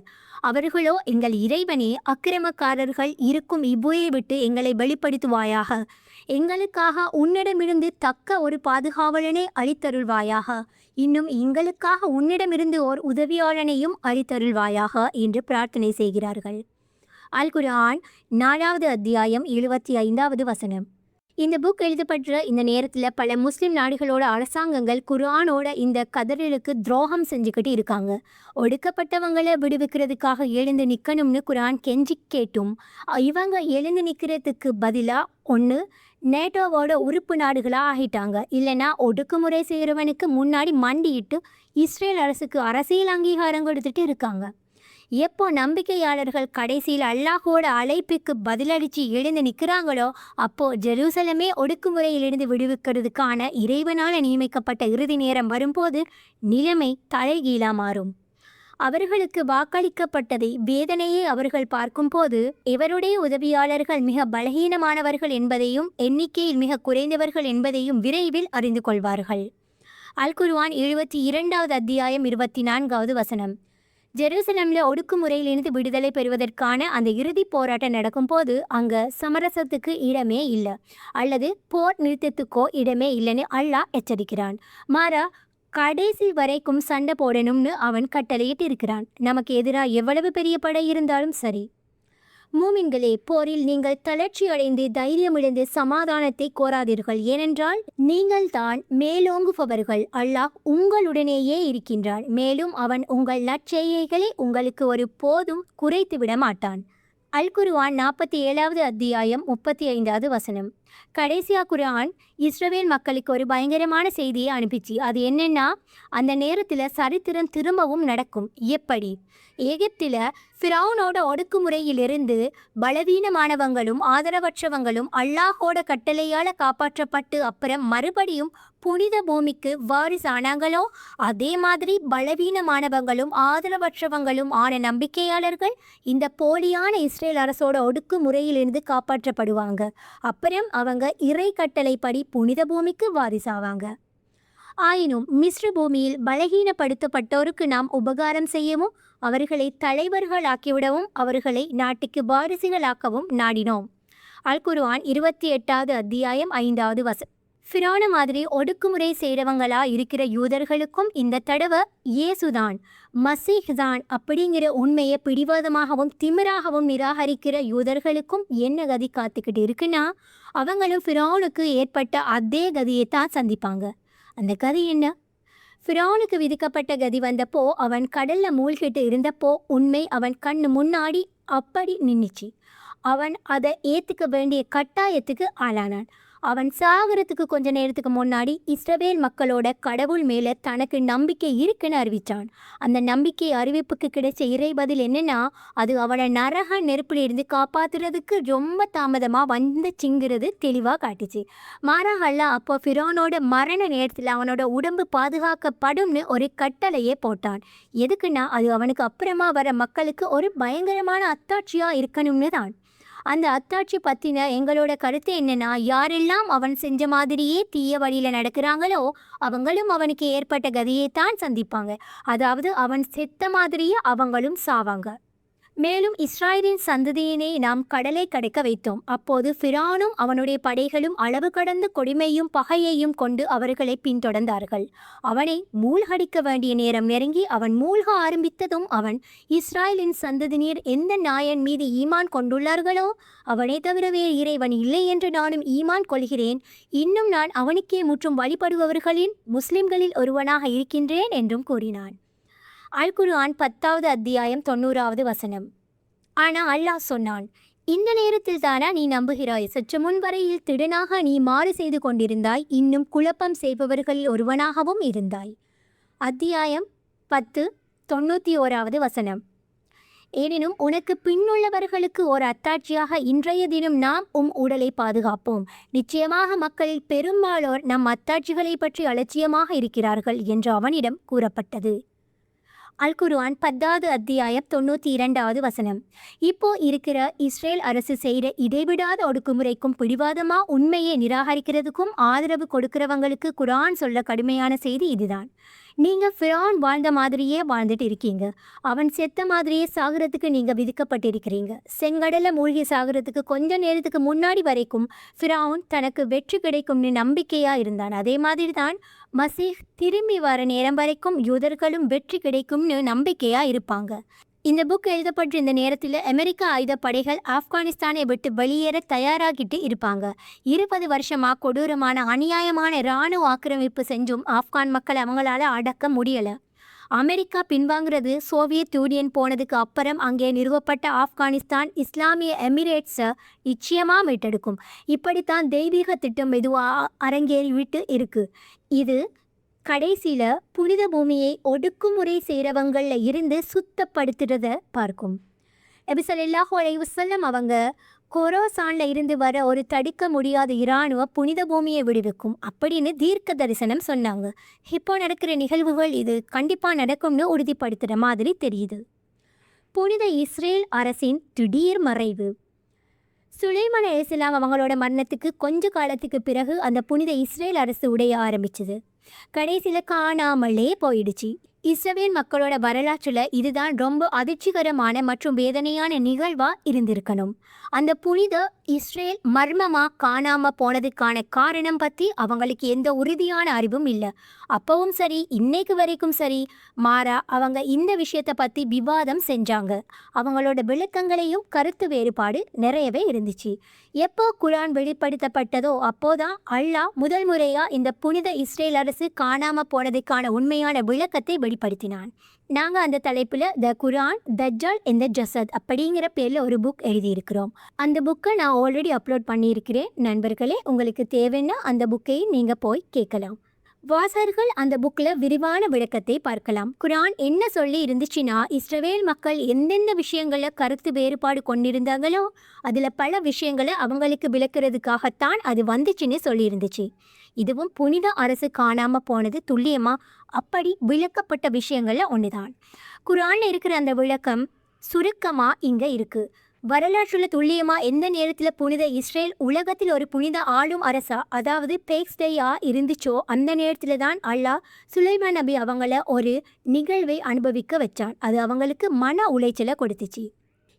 அவர்களோ எங்கள் இறைவனே, அக்கிரமக்காரர்கள் இருக்கும் இவ்வுயை விட்டு எங்களை வெளிப்படுத்துவாயாக, எங்களுக்காக உன்னிடமிருந்து தக்க ஒரு பாதுகாவலனை அளித்தருள்வாயாக, இன்னும் எங்களுக்காக உன்னிடமிருந்து ஓர் உதவியாளனையும் அளித்தருள்வாயாக என்று பிரார்த்தனை செய்கிறார்கள். அல் குர்ஆன் 4வது அத்தியாயம் 75வது வசனம். இந்த புக் எழுதப்பட்ட இந்த நேரத்தில் பல முஸ்லீம் நாடுகளோட அரசாங்கங்கள் குர்ஆனோட இந்த கதறலுக்கு துரோகம் செஞ்சுக்கிட்டு இருக்காங்க. ஒடுக்கப்பட்டவங்களை விடுவிக்கிறதுக்காக எழுந்து நிற்கணும்னு குர்ஆன் கெஞ்சி கேட்டும் இவங்க எழுந்து நிற்கிறதுக்கு பதிலாக ஒன்று நேட்டோவோட உறுப்பு நாடுகளாக ஆகிட்டாங்க, இல்லைனா ஒடுக்குமுறை செய்கிறவனுக்கு முன்னாடி மண்டிட்டு இஸ்ரேல் அரசுக்கு அரசியல் அங்கீகாரம் கொடுத்துட்டு இருக்காங்க. எப்போ நம்பிக்கையாளர்கள் கடைசியில் அல்லாஹோட அழைப்புக்கு பதிலளித்து எழுந்து நிற்கிறாங்களோ அப்போ ஜெருசலமே ஒடுக்குமுறையிலிருந்து விடுவிக்கிறதுக்கான இறைவனால் நியமிக்கப்பட்ட இறுதி நேரம் வரும்போது நிலைமை தலைகீழா மாறும். அவர்களுக்கு வாக்களிக்கப்பட்டதை வேதனையை அவர்கள் பார்க்கும்போது இவருடைய உதவியாளர்கள் மிக பலகீனமானவர்கள் என்பதையும் எண்ணிக்கையில் மிக குறைந்தவர்கள் என்பதையும் விரைவில் அறிந்து கொள்வார்கள். அல் குர்ஆன் 72வது அத்தியாயம் 24வது வசனம். ஜெருசலம்ல ஒடுக்குமுறையிலிருந்து விடுதலை பெறுவதற்கான அந்த இறுதி போராட்டம் நடக்கும் போது அங்க சமரசத்துக்கு இடமே இல்லை, அல்லது போர் நிறுத்தத்துக்கோ இடமே இல்லைன்னு அல்லாஹ் எச்சரிக்கிறான். மாறா கடைசி வரைக்கும் சண்டை போடணும்னு அவன் கட்டளையிட்டு இருக்கிறான். நமக்கு எதிராக எவ்வளவு பெரிய படை இருந்தாலும் சரி. மூமின்களே, போரில் நீங்கள் தளர்ச்சி அடைந்து தைரியமிழந்து சமாதானத்தை கோராதீர்கள். ஏனென்றால் நீங்கள் தான் மேலோங்குபவர்கள். அல்லாஹ் உங்களுடனேயே இருக்கின்றான். மேலும் அவன் உங்கள் நற்செய்கைகளை உங்களுக்கு ஒரு போதும் குறைத்து விட மாட்டான். அல் குர்ஆன் 47வது அத்தியாயம் 35வது வசனம். கடைசியா குர்ஆன் இஸ்ரவேல் மக்களுக்கு ஒரு பயங்கரமான செய்தியை அனுப்பிச்சு. அது என்னன்னா, அந்த நேரத்தில் சரித்திரம் திரும்பவும் நடக்கும். எப்படி? எகிப்தில் ஃபிரௌனோட ஒடுக்குமுறையிலிருந்து பலவீனமானவங்களும் ஆதரவற்றவங்களும் அல்லாஹோட கட்டளையால் காப்பாற்றப்பட்டு அப்புறம் மறுபடியும் புனித பூமிக்கு வாரிசானாங்களோ, அதே மாதிரி பலவீனமானவங்களும் ஆதரவற்றவங்களும் ஆன நம்பிக்கையாளர்கள் இந்த போலியான இஸ்ரேல் அரசோட ஒடுக்குமுறையிலிருந்து காப்பாற்றப்படுவாங்க. அப்புறம் அவங்க இறை கட்டளைப்படி புனித பூமிக்கு வாரிசாவாங்க. ஆயினும் மிஸ்ர பூமியில் பலகீனப்படுத்தப்பட்டோருக்கு நாம் உபகாரம் செய்யவும் அவர்களை தலைவர்களாக்கிவிடவும் அவர்களை நாட்டுக்கு வாரிசுகளாக்கவும் நாடினோம். அல் குர்ஆன் 28வது அத்தியாயம் 5வது வசனம். ஃபிரௌன மாதிரி ஒடுக்குமுறை செய்கிறவங்களா இருக்கிற யூதர்களுக்கும் இந்த தடவை இயேசுதான் மசீஹ் தான் அப்படிங்கிற உண்மையை பிடிவாதமாகவும் திமிராகவும் நிராகரிக்கிற யூதர்களுக்கும் என்ன கதி காத்துக்கிட்டு இருக்குன்னா, அவங்களும் ஃபிரௌனுக்கு ஏற்பட்ட அதே கதியை தான் சந்திப்பாங்க. அந்த கதி என்ன? ஃபிரௌனுக்கு விதிக்கப்பட்ட கதி வந்தப்போ அவன் கடல்ல மூழ்கிட்டு இருந்தப்போ உண்மை அவன் கண்ணு முன்னாடி அப்படி நின்றுச்சு. அவன் அதை ஏற்றுக்க வேண்டிய கட்டாயத்துக்கு ஆளானான். அவன் சாகரத்துக்கு கொஞ்ச நேரத்துக்கு முன்னாடி இஸ்ரவேல் மக்களோட கடவுள் மேலே தனக்கு நம்பிக்கை இருக்குன்னு அறிவித்தான். அந்த நம்பிக்கை அறிவிப்புக்கு கிடைச்ச இறை பதில் என்னன்னா, அது அவனை நரக நெருப்பிலிருந்து காப்பாற்றுறதுக்கு ரொம்ப தாமதமாக வந்துச்சுங்கிறது தெளிவாக காட்டுச்சு. மாறாகல்ல அப்போ ஃபிரௌனோட மரண நேரத்தில் அவனோட உடம்பு பாதுகாக்கப்படும்னு ஒரு கட்டளையே போட்டான். எதுக்குன்னா, அது அவனுக்கு அப்புறமா வர மக்களுக்கு ஒரு பயங்கரமான அத்தாட்சியாக இருக்கணும்னு தான். அந்த அத்தாட்சி பற்றின எங்களோட கருத்து என்னன்னா, யாரெல்லாம் அவன் செஞ்ச மாதிரியே தீய வழியில் நடக்கிறாங்களோ அவங்களும் அவனுக்கு ஏற்பட்ட கதியை தான் சந்திப்பாங்க. அதாவது அவன் செத்த மாதிரியே அவங்களும் சாவாங்க. மேலும் இஸ்ராயலின் சந்ததியினை நாம் கடலை கடக்க வைத்தோம். அப்போது ஃபிரௌனும் அவனுடைய படைகளும் அளவு கடந்த கொடுமையும் பகையையும் கொண்டு அவர்களை பின்தொடர்ந்தார்கள். அவனை மூழ்கடிக்க வேண்டிய நேரம் நெருங்கி அவன் மூழ்க ஆரம்பித்ததும் அவன், இஸ்ராயலின் சந்ததியினர் எந்த நாயன் மீது ஈமான் கொண்டுள்ளார்களோ அவனை தவிர வேறு இறைவன் இல்லை என்று நானும் ஈமான் கொள்கிறேன். இன்னும் நான் அவனுக்கே முற்றும் வழிபடுபவர்களின் முஸ்லிம்களில் ஒருவனாக இருக்கின்றேன் என்றும் கூறினான். அல் குர்ஆன் 10வது அத்தியாயம் 90வது வசனம். ஆனால் அல்லாஹ் சொன்னான், இந்த நேரத்தில் தானா நீ நம்புகிறாய்? சற்று முன் வரையில் திடனாக நீ மாறு செய்து கொண்டிருந்தாய், இன்னும் குழப்பம் செய்பவர்களில் ஒருவனாகவும் இருந்தாய். அத்தியாயம் 10 91வது வசனம். எனினும் உனக்கு பின்னுள்ளவர்களுக்கு ஒரு அத்தாட்சியாக இன்றைய தினம் நாம் உடலை பாதுகாப்போம். நிச்சயமாக மக்களில் பெரும்பாலோர் நம் அத்தாட்சிகளை பற்றி அலட்சியமாக இருக்கிறார்கள் என்று அவனிடம் கூறப்பட்டது. அல் குர்ஆன் 10வது அத்தியாயம் 92வது வசனம். இப்போ இருக்கிற இஸ்ரேல் அரசு செய்கிற இடைவிடாத ஒடுக்குமுறைக்கும் பிடிவாதமா உண்மையை நிராகரிக்கிறதுக்கும் ஆதரவு கொடுக்கிறவங்களுக்கு குர்ஆன் சொல்ல கடுமையான செய்தி இதுதான். நீங்கள் ஃபிரௌன் வாழ்ந்த மாதிரியே வாழ்ந்துட்டு இருக்கீங்க. அவன் செத்த மாதிரியே சாகிறதுக்கு நீங்கள் விதிக்கப்பட்டிருக்கிறீங்க. செங்கடலை மூழ்கி சாகிறதுக்கு கொஞ்ச நேரத்துக்கு முன்னாடி வரைக்கும் ஃபிரௌன் தனக்கு வெற்றி கிடைக்கும்னு நம்பிக்கையாக இருந்தான். அதே மாதிரி தான் மசீஹ் திரும்பி வர நேரம் வரைக்கும் யூதர்களும் வெற்றி கிடைக்கும்னு நம்பிக்கையாக இருப்பாங்க. இந்த புக் எழுதப்பட்டிருந்த நேரத்தில் அமெரிக்க ஆயுதப்படைகள் ஆப்கானிஸ்தானை விட்டு வெளியேற தயாராகிட்டு இருப்பாங்க. 20 வருஷமாக கொடூரமான அநியாயமான இராணுவ ஆக்கிரமிப்பு செஞ்சும் ஆப்கான் மக்கள் அவங்களால அடக்க முடியலை. அமெரிக்கா பின்வாங்கிறது சோவியத் யூனியன் போனதுக்கு அப்புறம் அங்கே நிறுவப்பட்ட ஆப்கானிஸ்தான் இஸ்லாமிய எமிரேட்ஸை நிச்சயமாக மீட்டெடுக்கும். இப்படித்தான் தெய்வீக திட்டம் மெதுவாக அரங்கேறிவிட்டு இருக்கு. இது கடைசியில் புனித பூமியை ஒடுக்குமுறை செய்கிறவங்களில் இருந்து சுத்தப்படுத்துறத பார்க்கும். நபி ஸல்லல்லாஹு அலைஹி வஸல்லம் அவங்க கொரோசானில் இருந்து வர ஒரு தடுக்க முடியாத இராணுவ புனித பூமியை விடுவிக்கும் அப்படின்னு தீர்க்க தரிசனம் சொன்னாங்க. இப்போ நடக்கிற நிகழ்வுகள் இது கண்டிப்பாக நடக்கும்னு உறுதிப்படுத்துகிற மாதிரி தெரியுது. புனித இஸ்ரேல் அரசின் திடீர் மறைவு. சுலைமான் அலைஹிஸ்ஸலாம் அவங்களோட மரணத்துக்கு கொஞ்ச காலத்துக்கு பிறகு அந்த புனித இஸ்ரேல் அரசு உடைய ஆரம்பிச்சது. கடைசியில் காணாமலே போயிடுச்சு. இஸ்ரவேல் மக்களோட வரலாற்றில் இதுதான் ரொம்ப அதிர்ச்சிகரமான மற்றும் வேதனையான நிகழ்வா இருந்திருக்கணும். அந்த புனித இஸ்ரேல் மர்மமாக காணாமல் போனதுக்கான காரணம் பற்றி அவங்களுக்கு எந்த உறுதியான அறிவும் இல்லை. அப்பவும் சரி, இன்னைக்கு வரைக்கும் சரி, மாறா அவங்க இந்த விஷயத்தை பற்றி விவாதம் செஞ்சாங்க. அவங்களோட விளக்கங்களையும் கருத்து வேறுபாடு நிறையவே இருந்துச்சு. எப்போ குரான் வெளிப்படுத்தப்பட்டதோ அப்போதான் அல்லாஹ் முதல் முறையாக இந்த புனித இஸ்ரேல் அரசு காணாமல் போனதுக்கான உண்மையான விளக்கத்தை வெளிப்படுத்தினான். நாங்கள் அந்த தலைப்பில் த குரான் தஜ்ஜால் இந்த ஜசத் அப்படிங்கிற பேரில் ஒரு புக் எழுதியிருக்கிறோம். அந்த புக்கை நான் ஆல்ரெடி அப்லோட் பண்ணியிருக்கிறேன். நண்பர்களே, உங்களுக்கு தேவைன்னா அந்த புக்கையும் நீங்கள் போய் கேட்கலாம். வாசகர்கள் அந்த புக்கில் விரிவான விளக்கத்தை பார்க்கலாம். குரான் என்ன சொல்லி இருந்துச்சுன்னா, இஸ்ரவேல் மக்கள் எந்தெந்த விஷயங்களில் கருத்து வேறுபாடு கொண்டிருந்தாங்களோ அதில் பல விஷயங்களை அவங்களுக்கு விளக்குறதுக்காகத்தான் அது வந்துச்சுன்னு சொல்லியிருந்துச்சு. இதுவும் புனித அரசு காணாமல் போனது துல்லியமாக அப்படி விளக்கப்பட்ட விஷயங்களில் ஒன்று தான். குரானில் இருக்கிற அந்த விளக்கம் சுருக்கமாக இங்கே இருக்குது. வரலாற்றில் துல்லியமாக எந்த நேரத்தில் புனித இஸ்ரேல் உலகத்தில் ஒரு புனித ஆளும் அரசா, அதாவது பேக்ஸ்டேயா இருந்துச்சோ அந்த நேரத்தில் தான் அல்லாஹ் சுலைமான் நபி அவங்கள ஒரு நிகழ்வை அனுபவிக்க வச்சான். அது அவங்களுக்கு மன உளைச்சலை கொடுத்துச்சு.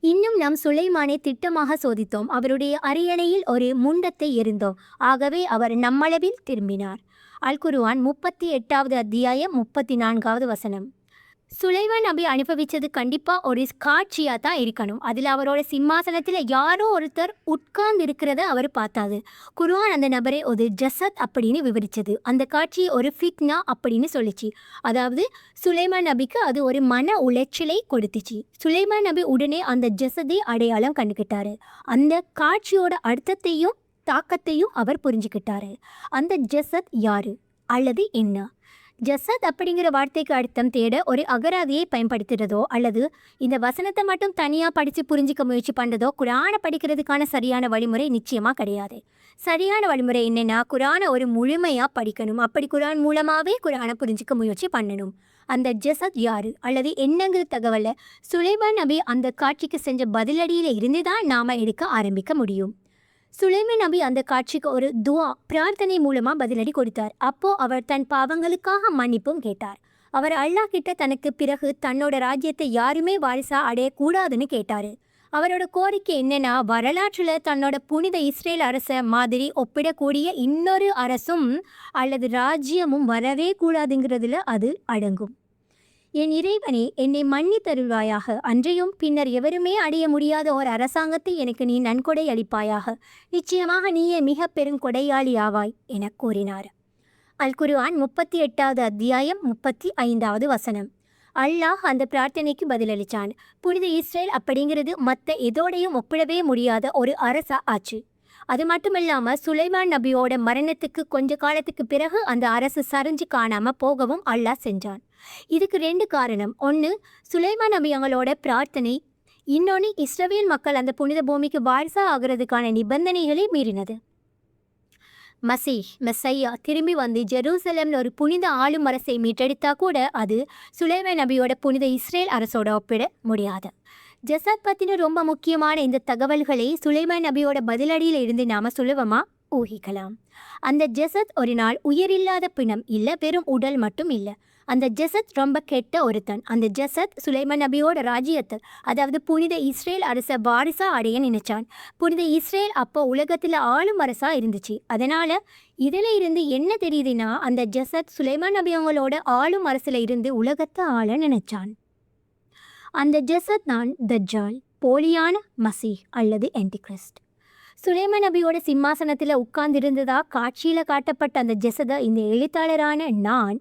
இன்னும் நாம் சுலைமானை திட்டமாக சோதித்தோம். அவருடைய அரியணையில் ஒரு முண்டத்தை எறிந்தோம். ஆகவே அவர் நம்மளவில் திரும்பினார். அல் குர்ஆன் 38வது அத்தியாயம் 34வது வசனம். சுலைமான் நபி அனுபவித்தது கண்டிப்பாக ஒரு காட்சியாக தான் இருக்கணும். அதில் அவரோட சிம்மாசனத்தில் யாரோ ஒருத்தர் உட்கார்ந்து இருக்கிறத அவர் பார்த்தாது. குர்ஆன் அந்த நபரை ஒரு ஜசத் அப்படின்னு விவரித்தது. அந்த காட்சியை ஒரு ஃபித்னா அப்படின்னு சொல்லிச்சு. அதாவது சுலைமான் நபிக்கு அது ஒரு மன உளைச்சலை கொடுத்துச்சு. சுலைமான் நபி உடனே அந்த ஜசதை அடையாளம் கண்டுக்கிட்டாரு. அந்த காட்சியோட அர்த்தத்தையும் தாக்கத்தையும் அவர் புரிஞ்சுக்கிட்டாரு. அந்த ஜசத் யாரு அல்லது என்ன? ஜசத் அப்படிங்கிற வார்த்தைக்கு அர்த்தம் தேட ஒரு அகராதியை பயன்படுத்துகிறதோ அல்லது இந்த வசனத்தை மட்டும் தனியாக படித்து புரிஞ்சிக்க முயற்சி பண்ணுறதோ குரானை படிக்கிறதுக்கான சரியான வழிமுறை நிச்சயமாக கிடையாது. சரியான வழிமுறை என்னென்னா, குரானை ஒரு முழுமையாக படிக்கணும். அப்படி குரான் மூலமாகவே குரானை புரிஞ்சிக்க முயற்சி பண்ணணும். அந்த ஜசத் யார் அல்லது என்னங்கிற தகவலை சுலைமான் நபி அந்த காட்சிக்கு செஞ்ச பதிலடியில் இருந்து தான் நாம் எடுக்க ஆரம்பிக்க முடியும். சுலைமான் நபி அந்த காட்சிக்கு ஒரு துவா பிரார்த்தனை மூலமாக பதிலடி கொடுத்தார். அப்போ அவர் தன் பாவங்களுக்காக மன்னிப்பும் கேட்டார். அவர் அல்லாஹ் கிட்ட தனக்கு பிறகு தன்னோட ராஜ்யத்தை யாருமே வாரிசா அடையக்கூடாதுன்னு கேட்டார். அவரோட கோரிக்கை என்னன்னா, வரலாற்றில் தன்னோட புனித இஸ்ரேல் அரச மாதிரி ஒப்பிடக்கூடிய இன்னொரு அரசும் அல்லது ராஜ்யமும் வரவே கூடாதுங்கிறதுல அது அடங்கும். என் இறைவனே, என்னை மன்னித்தருள்வாயாக. அன்றையும் பின்னர் எவருமே அடைய முடியாத ஒரு அரசாங்கத்தை எனக்கு நீ நன்கொடை அளிப்பாயாக. நிச்சயமாக நீயே மிக பெரும் கொடையாளி ஆவாய் என கூறினார். அல் குர்ஆன் 38வது அத்தியாயம் 35வது வசனம். அல்லாஹ் அந்த பிரார்த்தனைக்கு பதிலளித்தான். புனித இஸ்ரேல் அப்படிங்கிறது மற்ற எதோடையும் ஒப்பிடவே முடியாத ஒரு அரசா ஆச்சு. அது மட்டும் இல்லாமல் சுலைமான் நபியோட மரணத்துக்கு கொஞ்ச காலத்துக்கு பிறகு அந்த அரசு சரிஞ்சு காணாமல் போகவும் அல்லாஹ் செஞ்சான். இதுக்கு 2 காரணம். ஒன்று, சுலைமான் நபி அவங்களோட பிரார்த்தனை. இன்னொன்று, இஸ்ரவேல் மக்கள் அந்த புனித பூமிக்கு வாரிசா ஆகிறதுக்கான நிபந்தனைகளை மீறினது. மெஸ்ஸையா திரும்பி வந்து ஜெருசலேமில் ஒரு புனித ஆளும் அரசை மீட்டெடுத்தா கூட அது சுலைமான் நபியோட புனித இஸ்ரேல் அரசோட ஒப்பிட முடியாது. ஜசத் பற்றின ரொம்ப முக்கியமான இந்த தகவல்களை சுலைமான் நபியோட பதிலடியில் இருந்து நாம் சுலபமாக ஊகிக்கலாம். அந்த ஜசத் ஒரு நாள் உயிரில்லாத பிணம் இல்லை, வெறும் உடல் மட்டும் இல்லை. அந்த ஜசத் ரொம்ப கெட்ட ஒருத்தன். அந்த ஜசத் சுலைமான் நபியோட ராஜ்யத்தை, அதாவது புனித இஸ்ரேல் அரச வாரிசா அடைய நினைச்சான். புனித இஸ்ரேல் அப்போ உலகத்தில் ஆளும் அரசா இருந்துச்சு. அதனால இதில் இருந்து என்ன தெரியுதுன்னா, அந்த ஜசத் சுலைமான் நபி அவங்களோட ஆளும் அரசில் இருந்து உலகத்தை ஆள நினைச்சான். அந்த ஜசத் தான் தஜ்ஜால், போலியான மசீஹ் அல்லது ஆன்டிகிறிஸ்ட். சுலைமான் நபியோட சிம்மாசனத்தில் உட்கார்ந்திருந்ததா காட்சியில் காட்டப்பட்ட அந்த ஜசதை இந்த எழுத்தாளரான நான்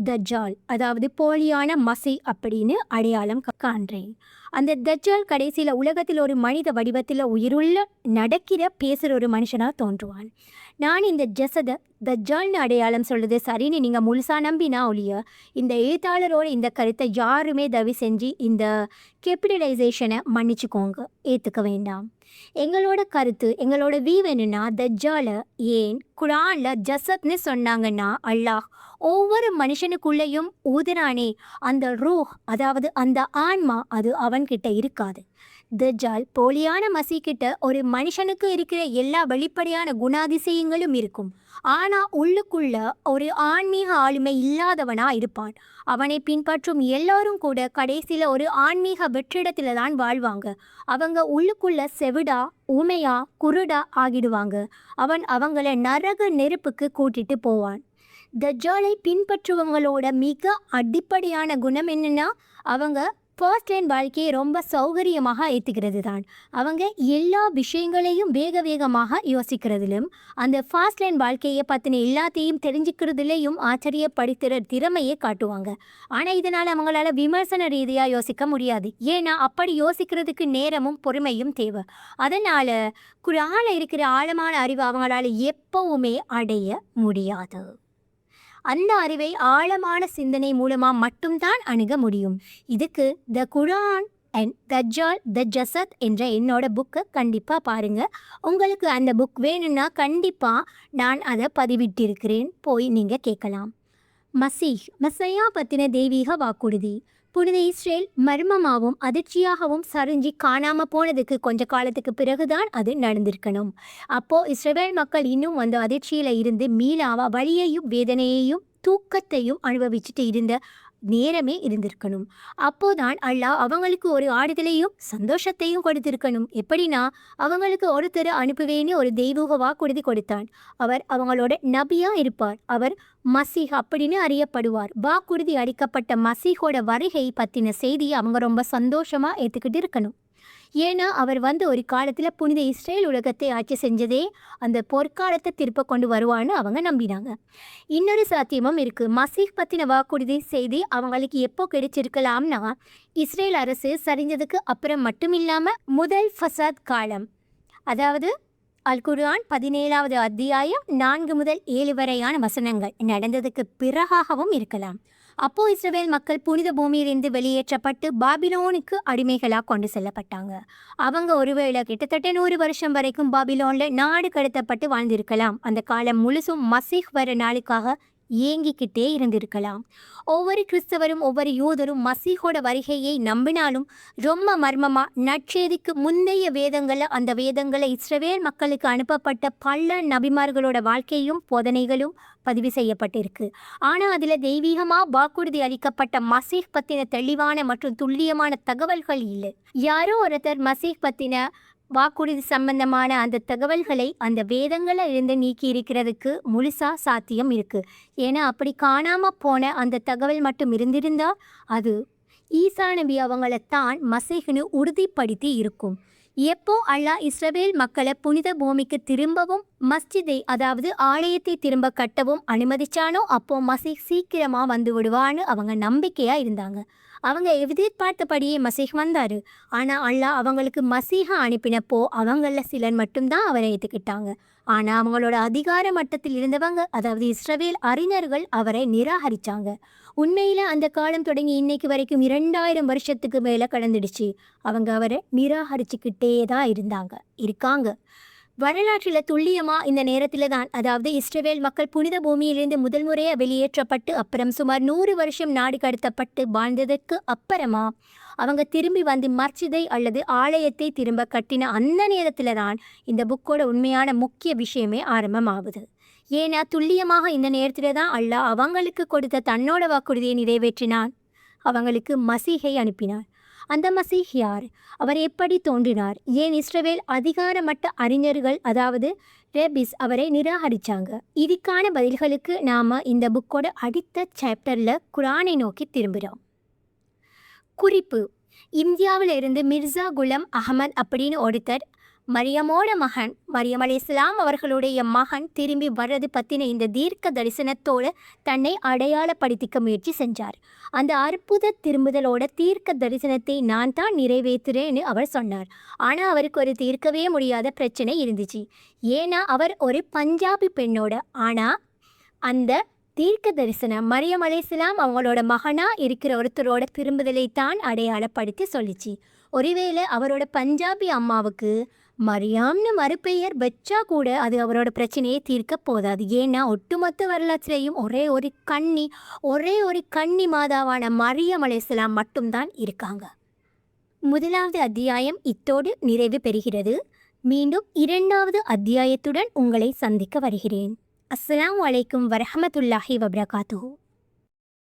தஜ்ஜால், அதாவது போலியான மசீஹ் அப்படின்னு அடையாளம் காண்றேன். அந்த தஜ்ஜால் கடைசியில் உலகத்தில் ஒரு மனித வடிவத்தில் உயிருள்ள நடக்கிற பேசுகிற ஒரு மனுஷனாக தோன்றுவான். நான் இந்த ஜசதை தஜ்ஜால்னு அடையாளம் சொல்லுது சரின்னு நீங்கள் முழுசாக நம்பினா ஒழிய இந்த எழுத்தாளரோட இந்த கருத்தை யாருமே தயவு செஞ்சு இந்த கேபிட்டலைசேஷனை மன்னிச்சுக்கோங்க, ஏற்றுக்க வேண்டாம். எங்களோட கருத்து, எங்களோட வியூ என்னன்னா, தஜ்ஜாலை ஏன் குரானில் ஜசத்னு சொன்னாங்கன்னா, அல்லாஹ் ஒவ்வொரு மனுஷனுக்குள்ளேயும் ஊதுறானே அந்த ரூஹ், அதாவது அந்த ஆன்மா, அது அவன்கிட்ட இருக்காது. தஜ்ஜால் போலியான மசீக்கிட்ட ஒரு மனுஷனுக்கு இருக்கிற எல்லா வெளிப்படையான குணாதிசயங்களும் இருக்கும். ஆனா உள்ளுக்குள்ள ஒரு ஆன்மீக ஆளுமை இல்லாதவனா இருப்பான். அவனை பின்பற்றும் எல்லாரும் கூட கடைசியில ஒரு ஆன்மீக வெற்றிடத்துல தான் வாழ்வாங்க. அவங்க உள்ளுக்குள்ள செவிடா, ஊமையா, குருடா ஆகிடுவாங்க. அவன் அவங்கள நரக நெருப்புக்கு கூட்டிட்டு போவான். தஜ்ஜாலை பின்பற்றுவங்களோட மிக அடிப்படையான குணம் என்னன்னா, அவங்க ஃபர்ஸ்ட் லைன் வாழ்க்கையை ரொம்ப சௌகரியமாக ஏற்றுக்கிறது தான். அவங்க எல்லா விஷயங்களையும் வேக வேகமாக யோசிக்கிறதுலும் அந்த ஃபாஸ்ட் லைன் வாழ்க்கையை பற்றின எல்லாத்தையும் தெரிஞ்சுக்கிறதுலையும் ஆச்சரியப்படுத்துகிற திறமையை காட்டுவாங்க. ஆனால் இதனால் அவங்களால விமர்சன ரீதியாக யோசிக்க முடியாது. ஏன்னா அப்படி யோசிக்கிறதுக்கு நேரமும் பொறுமையும் தேவை. அதனால் குர்ஆனில் இருக்கிற ஆழமான அறிவு அவங்களால எப்பவுமே அடைய முடியாது. அந்த அறிவை ஆழமான சிந்தனை மூலமாக மட்டும்தான் அணுக முடியும். இதுக்கு த குர்ஆன் அண்ட் தஜ்ஜால் த ஜசத் என்ற என்னோட புக்கை கண்டிப்பாக பாருங்கள். உங்களுக்கு அந்த புக் வேணும்னா கண்டிப்பாக நான் அதை பதிவிட்டிருக்கிறேன், போய் நீங்கள் கேட்கலாம். மசையா பற்றின தெய்வீக வாக்குறுதி. புனித இஸ்ரேல் மர்மமாகவும் அதிர்ச்சியாகவும் சரிஞ்சு காணாமல் போனதுக்கு கொஞ்ச காலத்துக்கு பிறகுதான் அது நடந்திருக்கணும். அப்போது இஸ்ரேல் மக்கள் இன்னும் அந்த அதிர்ச்சியில் இருந்து மீளாவ வலியையும் வேதனையையும் தூக்கத்தையும் அனுபவிச்சுட்டு இருந்த நேரமே இருந்திருக்கணும். அப்போதான் அல்லாஹ் அவங்களுக்கு ஒரு ஆறுதலையும் சந்தோஷத்தையும் கொடுத்திருக்கணும். எப்படின்னா, அவங்களுக்கு ஒருத்தர் அனுப்புவேன்னு ஒரு தெய்வீக வாக்குறுதி கொடுத்தான். அவர் அவங்களோட நபியா இருப்பார். அவர் மசீஹ் அப்படின்னு அறியப்படுவார். வாக்குறுதி அளிக்கப்பட்ட மசீஹோட வருகை பற்றின செய்தியை அவங்க ரொம்ப சந்தோஷமாக ஏற்றுக்கிட்டு இருக்கணும். ஏன்னா அவர் வந்து ஒரு காலத்தில் புனித இஸ்ரேல் உலகத்தை ஆட்சி செஞ்சதே அந்த பொற்காலத்தை திருப்ப கொண்டு வருவான்னு அவங்க நம்பினாங்க. இன்னொரு சாத்தியமும் இருக்குது. மசீஹ் பற்றின வாக்குறுதி செய்தி அவங்களுக்கு எப்போ கிடைச்சிருக்கலாம்னா, இஸ்ரேல் அரசு சரிஞ்சதுக்கு அப்புறம் மட்டும் இல்லாமல் முதல் ஃபசாத் காலம், அதாவது அல் குர்ஆன் 17வது அத்தியாயம் 4 முதல் 7 வரையான வசனங்கள் நடந்ததுக்கு பிறகாகவும் இருக்கலாம். அப்போ இஸ்ரவேல் மக்கள் புனித பூமியிலிருந்து வெளியேற்றப்பட்டு பாபிலோனுக்கு அடிமைகளாக கொண்டு செல்லப்பட்டாங்க. அவங்க ஒருவேளை கிட்டத்தட்ட 100 வருஷம் வரைக்கும் பாபிலோனில் நாடு கடத்தப்பட்டு வாழ்ந்திருக்கலாம். அந்த காலம் முழுசும் மசீஹ் வர நாளுக்காக ஏங்கிக்கிட்டே இருந்திருக்கலாம். ஒவ்வொரு கிறிஸ்தவரும் ஒவ்வொரு யூதரும் மசீஹோட வருகையை நம்பினாலும் ரொம்ப மர்மமாக நற்செய்திக்கு முந்தைய வேதங்களை அந்த வேதங்களை இஸ்ரவேல் மக்களுக்கு அனுப்பப்பட்ட பல நபிமார்களோட வாழ்க்கையும் போதனைகளும் பதிவு செய்யப்பட்டிருக்கு. ஆனால் அதில் தெய்வீகமாக வாக்குறுதி அளிக்கப்பட்ட மசீஹ் பற்றின தெளிவான மற்றும் துல்லியமான தகவல்கள் இல்லை. யாரோ ஒருத்தர் மசீஹ் பற்றின வாக்குறுதி சம்பந்தமான அந்த தகவல்களை அந்த வேதங்களை இருந்து நீக்கி இருக்கிறதுக்கு முழுசா சாத்தியம் இருக்குது. ஏன்னா அப்படி காணாமல் போன அந்த தகவல் மட்டும் இருந்திருந்தா அது ஈசா நபி அவங்களைத்தான் மசீஹ்னு உறுதிப்படுத்தி இருக்கும். எப்போ அல்லாஹ் இஸ்ரவேல் மக்களை புனித பூமிக்கு திரும்பவும் மஸ்ஜிதை, அதாவது ஆலயத்தை திரும்ப கட்டவும் அனுமதிச்சானோ அப்போ மசீஹ் சீக்கிரமாக வந்து விடுவான்னு அவங்க நம்பிக்கையாக இருந்தாங்க. அவங்க எதிர்பார்த்தபடியே மசீஹ் வந்தார். ஆனால் அல்லாஹ் அவங்களுக்கு மசீஹை அனுப்பினப்போ அவங்களில் சிலர் மட்டும்தான் அவரை ஏற்றுக்கிட்டாங்க. ஆனால் அவங்களோட அதிகார மட்டத்தில் இருந்தவங்க, அதாவது இஸ்ரவேல் அறிஞர்கள், அவரை நிராகரித்தாங்க. உண்மையில் அந்த காலம் தொடங்கி இன்னைக்கு வரைக்கும் 2000 வருஷத்துக்கு மேலே கடந்துடுச்சு. அவங்க அவரை நிராகரிச்சுக்கிட்டே தான் இருக்காங்க. வரலாற்றில் துல்லியமாக இந்த நேரத்தில் தான், அதாவது இஸ்ரவேல் மக்கள் புனித பூமியிலிருந்து முதல் முறையாக வெளியேற்றப்பட்டு அப்புறம் சுமார் 100 வருஷம் நாடு கடத்தப்பட்டு வாழ்ந்ததற்கு அப்புறமா அவங்க திரும்பி வந்து மஸ்ஜிதை அல்லது ஆலயத்தை திரும்ப கட்டின அந்த நேரத்தில் தான் இந்த புக்கோட உண்மையான முக்கிய விஷயமே ஆரம்பமாகுது. ஏன்னா துல்லியமாக இந்த நேரத்தில் தான் அல்லாஹ் அவங்களுக்கு கொடுத்த தன்னோட வாக்குறுதியை நிறைவேற்றினான். அவங்களுக்கு மசீஹை அனுப்பினார். அந்த மசீஹ் யார்? அவர் எப்படி தோன்றினார்? ஏன் இஸ்ரவேல் அதிகாரமட்ட அறிஞர்கள், அதாவது ரேபிஸ், அவரை நிராகரித்தாங்க? இதுக்கான பதில்களுக்கு நாம் இந்த புக்கோட அடுத்த சாப்டரில் குர்ஆனை நோக்கி திரும்புகிறோம். குறிப்பு: இந்தியாவில் இருந்து மிர்சா குலாம் அகமது அப்படின்னு ஒருத்தர் மரியமோட மகன், மரியம் அலைஹிஸ்ஸலாம் அவர்களுடைய மகன் திரும்பி வர்றது பற்றின இந்த தீர்க்க தரிசனத்தோடு தன்னை அடையாளப்படுத்திக்க முயற்சி செஞ்சார். அந்த அற்புத திரும்புதலோட தீர்க்க தரிசனத்தை நான் தான் நிறைவேற்றுறேன்னு அவர் சொன்னார். ஆனால் அவருக்கு ஒரு தீர்க்கவே முடியாத பிரச்சனை இருந்துச்சு. ஏன்னா அவர் ஒரு பஞ்சாபி பெண்ணோட, ஆனால் அந்த தீர்க்க தரிசனம் மரியம் அலைஹிஸ்ஸலாம் அவங்களோட மகனாக இருக்கிற ஒருத்தரோட திரும்புதலை தான் அடையாளப்படுத்தி சொல்லிச்சு. ஒருவேளை அவரோட பஞ்சாபி அம்மாவுக்கு மரியாம்னு மறுபெயர் வச்சா கூட அது அவரோட பிரச்சனையை தீர்க்க போதாது. ஏன்னா ஒட்டுமொத்த வரலாற்றிலையும் ஒரே ஒரு கன்னி மாதாவான மரியம் அலைஹிஸ்ஸலாம் மட்டும்தான் இருக்காங்க. முதலாவது அத்தியாயம் இத்தோடு நிறைவு பெறுகிறது. மீண்டும் 2வது அத்தியாயத்துடன் உங்களை சந்திக்க வருகிறேன். அஸ்ஸலாமு அலைக்கும் வரஹ்மத்துல்லாஹி வபரகாத்துஹு.